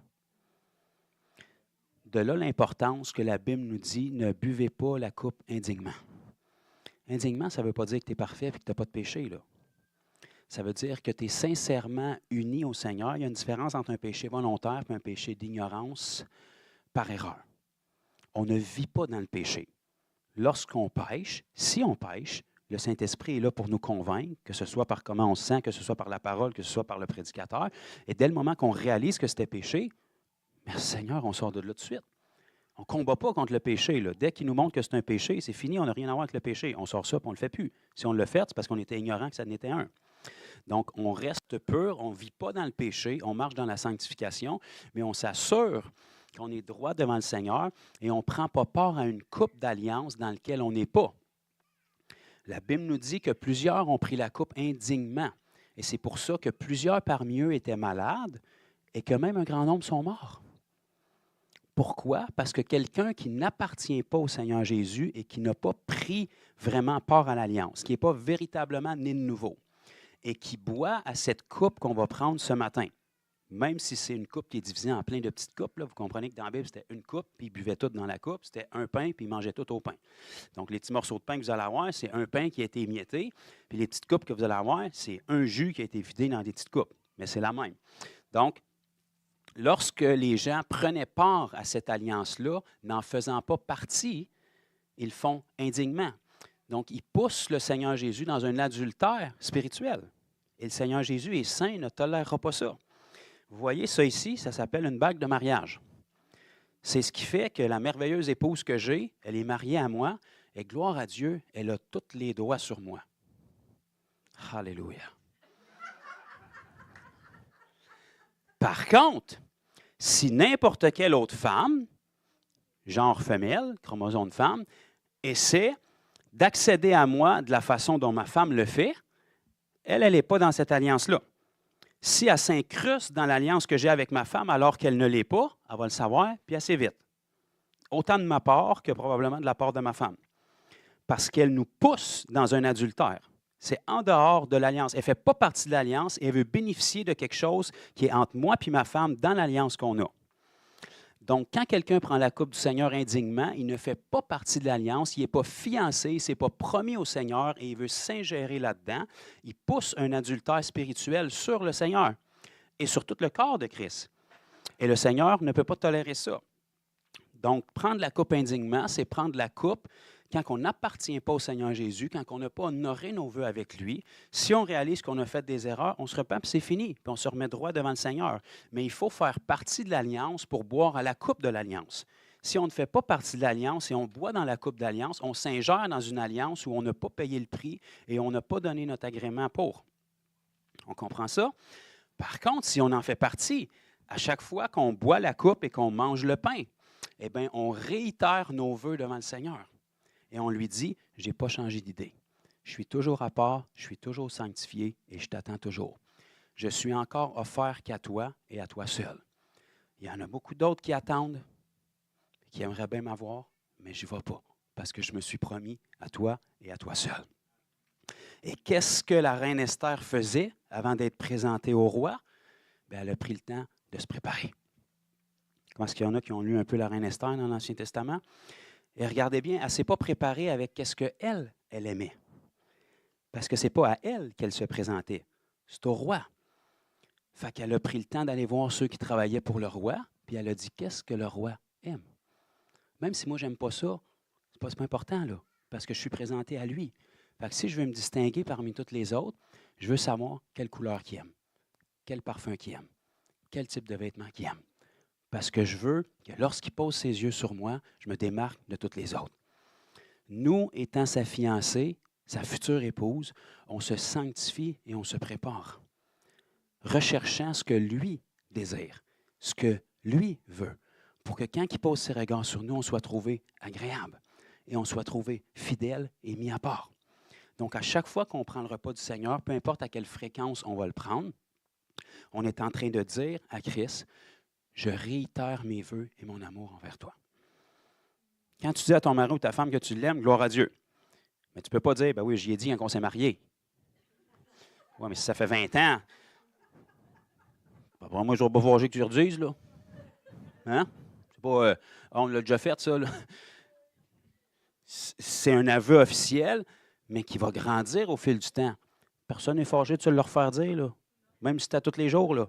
De là l'importance que la Bible nous dit, ne buvez pas la coupe indignement. Indignement, ça ne veut pas dire que tu es parfait et que tu n'as pas de péché, là. Ça veut dire que tu es sincèrement uni au Seigneur. Il y a une différence entre un péché volontaire et un péché d'ignorance par erreur. On ne vit pas dans le péché. Lorsqu'on pêche, si on pêche, le Saint-Esprit est là pour nous convaincre, que ce soit par comment on se sent, que ce soit par la parole, que ce soit par le prédicateur. Et dès le moment qu'on réalise que c'était péché, merci Seigneur, on sort de là tout de suite. On ne combat pas contre le péché, là. Dès qu'il nous montre que c'est un péché, c'est fini, on n'a rien à voir avec le péché. On sort ça et on ne le fait plus. Si on le fait, c'est parce qu'on était ignorant que ça n'était un. Donc, on reste pur, on ne vit pas dans le péché, on marche dans la sanctification, mais on s'assure qu'on est droit devant le Seigneur et on ne prend pas part à une coupe d'alliance dans laquelle on n'est pas. La Bible nous dit que plusieurs ont pris la coupe indignement. Et c'est pour ça que plusieurs parmi eux étaient malades et que même un grand nombre sont morts. Pourquoi? Parce que quelqu'un qui n'appartient pas au Seigneur Jésus et qui n'a pas pris vraiment part à l'alliance, qui n'est pas véritablement né de nouveau, et qui boit à cette coupe qu'on va prendre ce matin, même si c'est une coupe qui est divisée en plein de petites coupes, là, vous comprenez que dans la Bible, c'était une coupe, puis ils buvaient tout dans la coupe, c'était un pain, puis ils mangeaient tout au pain. Donc, les petits morceaux de pain que vous allez avoir, c'est un pain qui a été émietté, puis les petites coupes que vous allez avoir, c'est un jus qui a été vidé dans des petites coupes, mais c'est la même. Donc, lorsque les gens prenaient part à cette alliance-là, n'en faisant pas partie, ils le font indignement. Donc, ils poussent le Seigneur Jésus dans un adultère spirituel. Et le Seigneur Jésus est saint, il ne tolérera pas ça. Vous voyez ça ici, ça s'appelle une bague de mariage. C'est ce qui fait que la merveilleuse épouse que j'ai, elle est mariée à moi, et gloire à Dieu, elle a tous les doigts sur moi. Alléluia. Par contre, si n'importe quelle autre femme, genre femelle, chromosome femme, essaie d'accéder à moi de la façon dont ma femme le fait, elle n'est pas dans cette alliance-là. Si elle s'incruste dans l'alliance que j'ai avec ma femme alors qu'elle ne l'est pas, elle va le savoir, puis assez vite. Autant de ma part que probablement de la part de ma femme. Parce qu'elle nous pousse dans un adultère. C'est en dehors de l'alliance. Elle ne fait pas partie de l'alliance et elle veut bénéficier de quelque chose qui est entre moi et ma femme dans l'alliance qu'on a. Donc, quand quelqu'un prend la coupe du Seigneur indignement, il ne fait pas partie de l'alliance, il n'est pas fiancé, il ne s'est pas promis au Seigneur et il veut s'ingérer là-dedans. Il pousse un adultère spirituel sur le Seigneur et sur tout le corps de Christ. Et le Seigneur ne peut pas tolérer ça. Donc, prendre la coupe indignement, c'est prendre la coupe quand on n'appartient pas au Seigneur Jésus, quand on n'a pas honoré nos vœux avec lui. Si on réalise qu'on a fait des erreurs, on se repent, puis c'est fini, puis on se remet droit devant le Seigneur. Mais il faut faire partie de l'alliance pour boire à la coupe de l'alliance. Si on ne fait pas partie de l'alliance et on boit dans la coupe d'alliance, on s'ingère dans une alliance où on n'a pas payé le prix et on n'a pas donné notre agrément pour. On comprend ça? Par contre, si on en fait partie, à chaque fois qu'on boit la coupe et qu'on mange le pain, eh bien, on réitère nos vœux devant le Seigneur. Et on lui dit, je n'ai pas changé d'idée. Je suis toujours à part, je suis toujours sanctifié et je t'attends toujours. Je suis encore offert qu'à toi et à toi seul. Il y en a beaucoup d'autres qui attendent, qui aimeraient bien m'avoir, mais je n'y vais pas parce que je me suis promis à toi et à toi seul. Et qu'est-ce que la reine Esther faisait avant d'être présentée au roi? Bien, elle a pris le temps de se préparer. Est-ce qu'il y en a qui ont lu un peu la reine Esther dans l'Ancien Testament? Et regardez bien, elle ne s'est pas préparée avec qu'est-ce qu'elle aimait. Parce que ce n'est pas à elle qu'elle se présentait, c'est au roi. Fait qu'elle a pris le temps d'aller voir ceux qui travaillaient pour le roi, puis elle a dit qu'est-ce que le roi aime. Même si moi, je n'aime pas ça, ce n'est pas important, là, parce que je suis présenté à lui. Fait que si je veux me distinguer parmi toutes les autres, je veux savoir quelle couleur qu'il aime, quel parfum qu'il aime, quel type de vêtements qu'il aime. Parce que je veux que lorsqu'il pose ses yeux sur moi, je me démarque de toutes les autres. Nous, étant sa fiancée, sa future épouse, on se sanctifie et on se prépare, recherchant ce que lui désire, ce que lui veut, pour que quand il pose ses regards sur nous, on soit trouvé agréable et on soit trouvé fidèle et mis à part. Donc, à chaque fois qu'on prend le repas du Seigneur, peu importe à quelle fréquence on va le prendre, on est en train de dire à Christ, je réitère mes vœux et mon amour envers toi. Quand tu dis à ton mari ou ta femme que tu l'aimes, gloire à Dieu. Mais tu ne peux pas dire, ben oui, j'y ai dit quand on s'est marié. Oui, mais si ça fait 20 ans, ben, moi, je ne vais pas voir que tu le dises, là. Hein? C'est pas, on l'a déjà fait, ça, là. C'est un aveu officiel, mais qui va grandir au fil du temps. Personne n'est fâché de se le refaire dire, là. Même si c'est à tous les jours, là.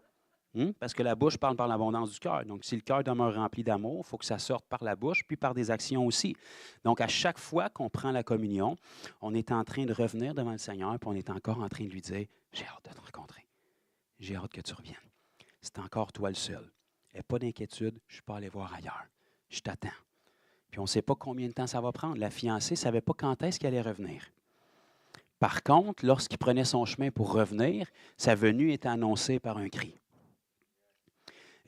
Parce que la bouche parle par l'abondance du cœur. Donc, si le cœur demeure rempli d'amour, il faut que ça sorte par la bouche, puis par des actions aussi. Donc, à chaque fois qu'on prend la communion, on est en train de revenir devant le Seigneur, puis on est encore en train de lui dire, j'ai hâte de te rencontrer. J'ai hâte que tu reviennes. C'est encore toi le seul. Et pas d'inquiétude, je ne suis pas allé voir ailleurs. Je t'attends. Puis on ne sait pas combien de temps ça va prendre. La fiancée ne savait pas quand est-ce qu'elle allait revenir. Par contre, lorsqu'il prenait son chemin pour revenir, sa venue était annoncée par un cri.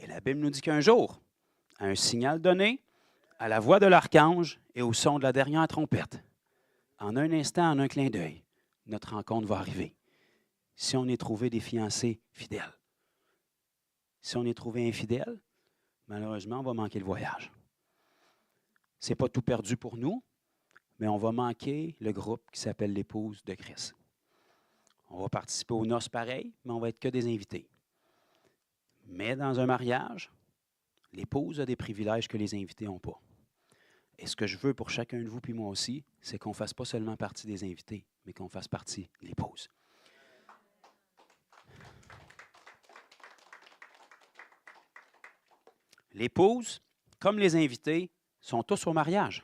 Et la Bible nous dit qu'un jour, à un signal donné, à la voix de l'archange et au son de la dernière trompette, en un instant, en un clin d'œil, notre rencontre va arriver. Si on est trouvé des fiancés fidèles. Si on est trouvé infidèle, malheureusement, on va manquer le voyage. Ce n'est pas tout perdu pour nous, mais on va manquer le groupe qui s'appelle l'épouse de Christ. On va participer aux noces pareil, mais on va être que des invités. Mais dans un mariage, l'épouse a des privilèges que les invités n'ont pas. Et ce que je veux pour chacun de vous puis moi aussi, c'est qu'on ne fasse pas seulement partie des invités, mais qu'on fasse partie de l'épouse. L'épouse, comme les invités, sont tous au mariage.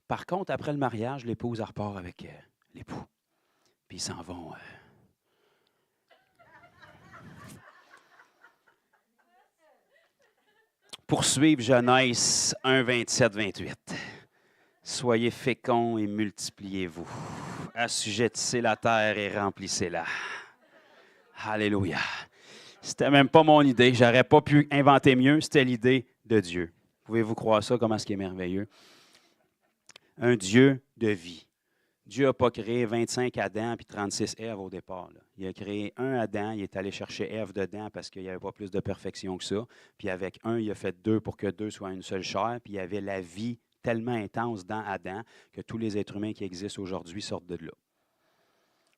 Par contre, après le mariage, l'épouse repart avec l'époux. Puis ils s'en vont. Poursuivre Genèse 1, 27, 28. Soyez féconds et multipliez-vous. Assujettissez la terre et remplissez-la. Alléluia. C'était même pas mon idée. J'aurais pas pu inventer mieux. C'était l'idée de Dieu. Pouvez-vous croire ça, comment est-ce qui est merveilleux? Un Dieu de vie. Dieu n'a pas créé 25 Adam et 36 Ève au départ. Là. Il a créé un Adam, il est allé chercher Ève dedans parce qu'il n'y avait pas plus de perfection que ça. Puis avec un, il a fait deux pour que deux soient une seule chair. Puis il y avait la vie tellement intense dans Adam que tous les êtres humains qui existent aujourd'hui sortent de là.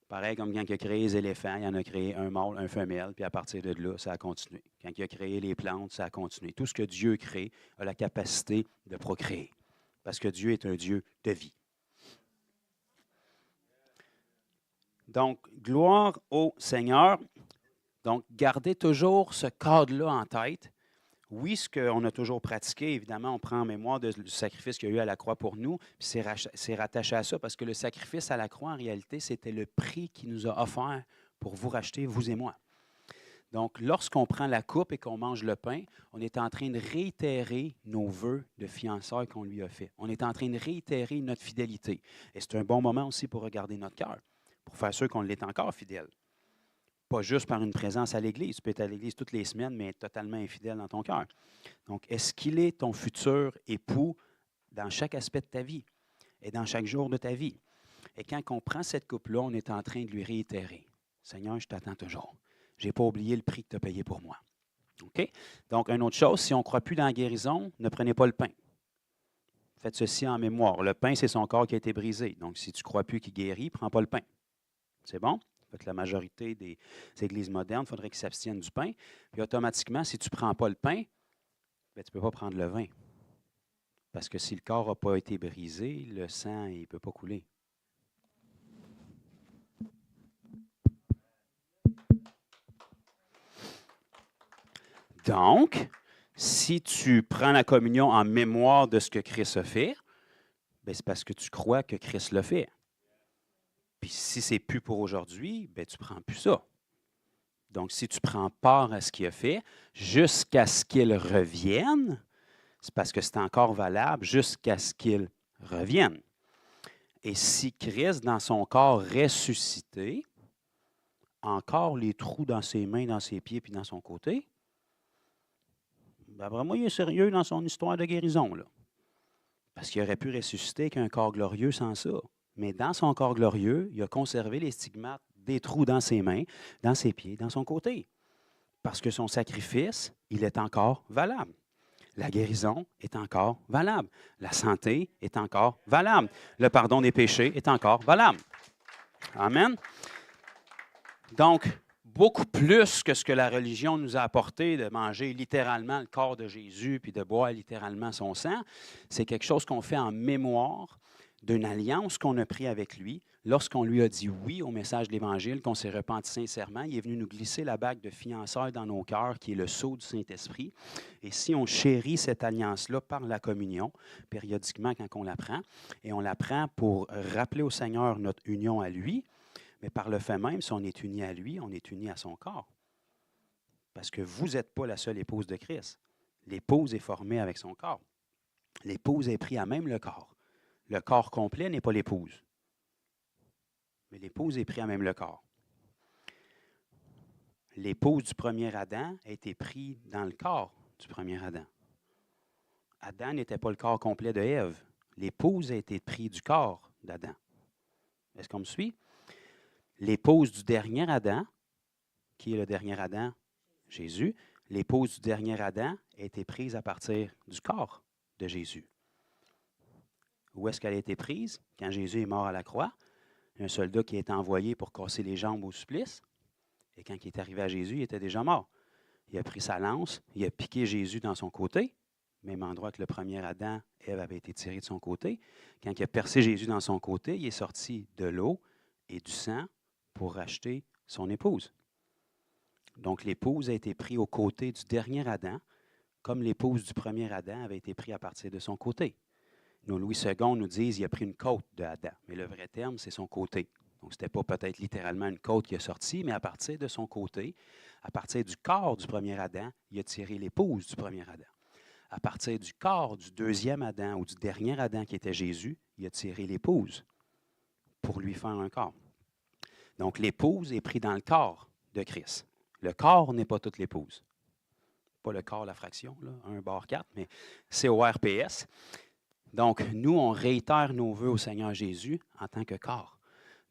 Pareil comme quand il a créé les éléphants, il en a créé un mâle, un femelle, puis à partir de là, ça a continué. Quand il a créé les plantes, ça a continué. Tout ce que Dieu crée a la capacité de procréer. Parce que Dieu est un Dieu de vie. Donc, gloire au Seigneur. Donc, gardez toujours ce cadre-là en tête. Oui, ce qu'on a toujours pratiqué, évidemment, on prend en mémoire du sacrifice qu'il y a eu à la croix pour nous, puis c'est rattaché à ça, parce que le sacrifice à la croix, en réalité, c'était le prix qu'il nous a offert pour vous racheter, vous et moi. Donc, lorsqu'on prend la coupe et qu'on mange le pain, on est en train de réitérer nos vœux de fiançailles qu'on lui a fait. On est en train de réitérer notre fidélité. Et c'est un bon moment aussi pour regarder notre cœur, pour faire sûr qu'on l'est encore fidèle. Pas juste par une présence à l'Église. Tu peux être à l'Église toutes les semaines, mais être totalement infidèle dans ton cœur. Donc, est-ce qu'il est ton futur époux dans chaque aspect de ta vie et dans chaque jour de ta vie? Et quand on prend cette coupe-là, on est en train de lui réitérer. Seigneur, je t'attends toujours. Je n'ai pas oublié le prix que tu as payé pour moi. OK? Donc, une autre chose, si on ne croit plus dans la guérison, ne prenez pas le pain. Faites ceci en mémoire. Le pain, c'est son corps qui a été brisé. Donc, si tu ne crois plus qu'il guérit, prends pas le pain. C'est bon? La majorité des églises modernes, il faudrait qu'ils s'abstiennent du pain. Puis automatiquement, si tu ne prends pas le pain, bien, tu ne peux pas prendre le vin. Parce que si le corps n'a pas été brisé, le sang, il ne peut pas couler. Donc, si tu prends la communion en mémoire de ce que Christ a fait, bien, c'est parce que tu crois que Christ l'a fait. Puis si ce n'est plus pour aujourd'hui, bien, tu ne prends plus ça. Donc, si tu prends part à ce qu'il a fait, jusqu'à ce qu'il revienne, c'est parce que c'est encore valable jusqu'à ce qu'il revienne. Et si Christ, dans son corps ressuscité, encore les trous dans ses mains, dans ses pieds puis dans son côté, ben, vraiment, il est sérieux dans son histoire de guérison, là. Parce qu'il aurait pu ressusciter avec un corps glorieux sans ça. Mais dans son corps glorieux, il a conservé les stigmates des trous dans ses mains, dans ses pieds, dans son côté. Parce que son sacrifice, il est encore valable. La guérison est encore valable. La santé est encore valable. Le pardon des péchés est encore valable. Amen. Donc, beaucoup plus que ce que la religion nous a apporté, de manger littéralement le corps de Jésus puis de boire littéralement son sang, c'est quelque chose qu'on fait en mémoire d'une alliance qu'on a prise avec lui. Lorsqu'on lui a dit oui au message de l'Évangile, qu'on s'est repenti sincèrement, il est venu nous glisser la bague de fiançailles dans nos cœurs, qui est le sceau du Saint-Esprit. Et si on chérit cette alliance-là par la communion, périodiquement quand on la prend, et on la prend pour rappeler au Seigneur notre union à lui, mais par le fait même, si on est uni à lui, on est uni à son corps. Parce que vous n'êtes pas la seule épouse de Christ. L'épouse est formée avec son corps. L'épouse est prise à même le corps. Le corps complet n'est pas l'épouse. Mais l'épouse est prise à même le corps. L'épouse du premier Adam a été prise dans le corps du premier Adam. Adam n'était pas le corps complet de Ève. L'épouse a été prise du corps d'Adam. Est-ce qu'on me suit? L'épouse du dernier Adam, qui est le dernier Adam? Jésus. L'épouse du dernier Adam a été prise à partir du corps de Jésus. Où est-ce qu'elle a été prise? Quand Jésus est mort à la croix, un soldat qui a été envoyé pour casser les jambes au supplice. Et quand il est arrivé à Jésus, il était déjà mort. Il a pris sa lance, il a piqué Jésus dans son côté, même endroit que le premier Adam, Ève avait été tirée de son côté. Quand il a percé Jésus dans son côté, il est sorti de l'eau et du sang pour racheter son épouse. Donc, l'épouse a été prise aux côtés du dernier Adam, comme l'épouse du premier Adam avait été prise à partir de son côté. Nos Louis II nous disent qu'il a pris une côte de Adam, mais le vrai terme, c'est son côté. Donc, ce n'était pas peut-être littéralement une côte qui est sortie, mais à partir de son côté, à partir du corps du premier Adam, il a tiré l'épouse du premier Adam. À partir du corps du deuxième Adam ou du dernier Adam qui était Jésus, il a tiré l'épouse pour lui faire un corps. Donc, l'épouse est prise dans le corps de Christ. Le corps n'est pas toute l'épouse. Pas le corps, la fraction, là, 1/4, mais CORPS. Donc, nous, on réitère nos vœux au Seigneur Jésus en tant que corps.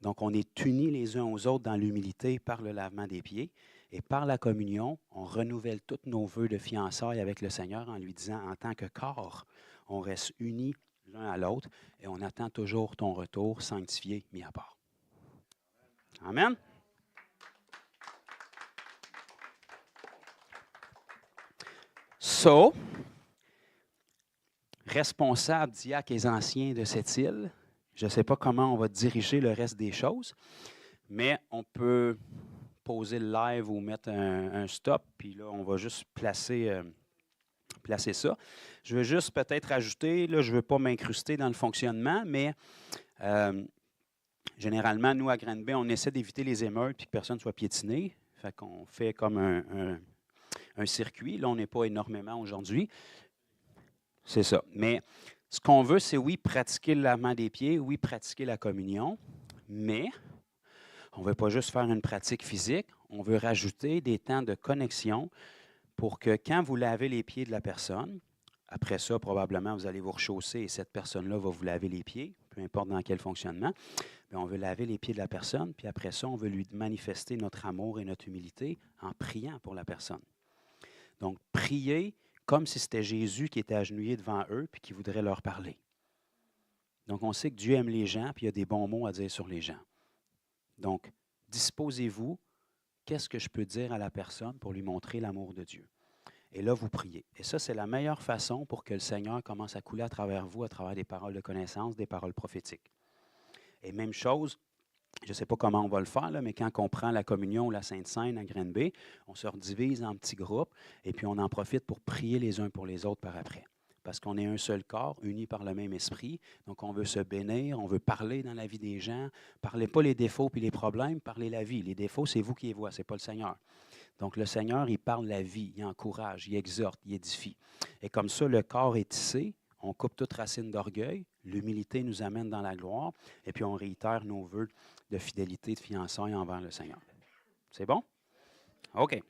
Donc, on est unis les uns aux autres dans l'humilité par le lavement des pieds. Et par la communion, on renouvelle tous nos vœux de fiançailles avec le Seigneur en lui disant, en tant que corps, on reste unis l'un à l'autre et on attend toujours ton retour sanctifié, mis à part. Amen. So, responsable, diacres et anciens de cette île, je ne sais pas comment on va diriger le reste des choses, mais on peut poser le live ou mettre un stop, puis là, on va juste placer ça. Je veux juste peut-être ajouter, là, je ne veux pas m'incruster dans le fonctionnement, mais généralement, nous, à Granby, on essaie d'éviter les émeutes et que personne ne soit piétiné. Fait qu'on fait comme un circuit. Là, on n'est pas énormément aujourd'hui. C'est ça. Mais ce qu'on veut, c'est oui, pratiquer le lavement des pieds, oui, pratiquer la communion, mais on ne veut pas juste faire une pratique physique, on veut rajouter des temps de connexion pour que quand vous lavez les pieds de la personne, après ça, probablement, vous allez vous rechausser et cette personne-là va vous laver les pieds, peu importe dans quel fonctionnement. Mais on veut laver les pieds de la personne, puis après ça, on veut lui manifester notre amour et notre humilité en priant pour la personne. Donc, prier comme si c'était Jésus qui était agenouillé devant eux puis qui voudrait leur parler. Donc, on sait que Dieu aime les gens puis il y a des bons mots à dire sur les gens. Donc, disposez-vous, qu'est-ce que je peux dire à la personne pour lui montrer l'amour de Dieu? Et là, vous priez. Et ça, c'est la meilleure façon pour que le Seigneur commence à couler à travers vous, à travers des paroles de connaissance, des paroles prophétiques. Et même chose, je ne sais pas comment on va le faire, là, mais quand on prend la communion ou la Sainte Seine à Granby, on se redivise en petits groupes et puis on en profite pour prier les uns pour les autres par après. Parce qu'on est un seul corps, unis par le même esprit. Donc, on veut se bénir, on veut parler dans la vie des gens. Parlez pas les défauts puis les problèmes, parlez la vie. Les défauts, c'est vous qui les voyez, ce n'est pas le Seigneur. Donc, le Seigneur, il parle la vie, il encourage, il exhorte, il édifie. Et comme ça, le corps est tissé, on coupe toute racine d'orgueil, l'humilité nous amène dans la gloire, et puis on réitère nos vœux de fidélité, de fiançailles envers le Seigneur. C'est bon? OK.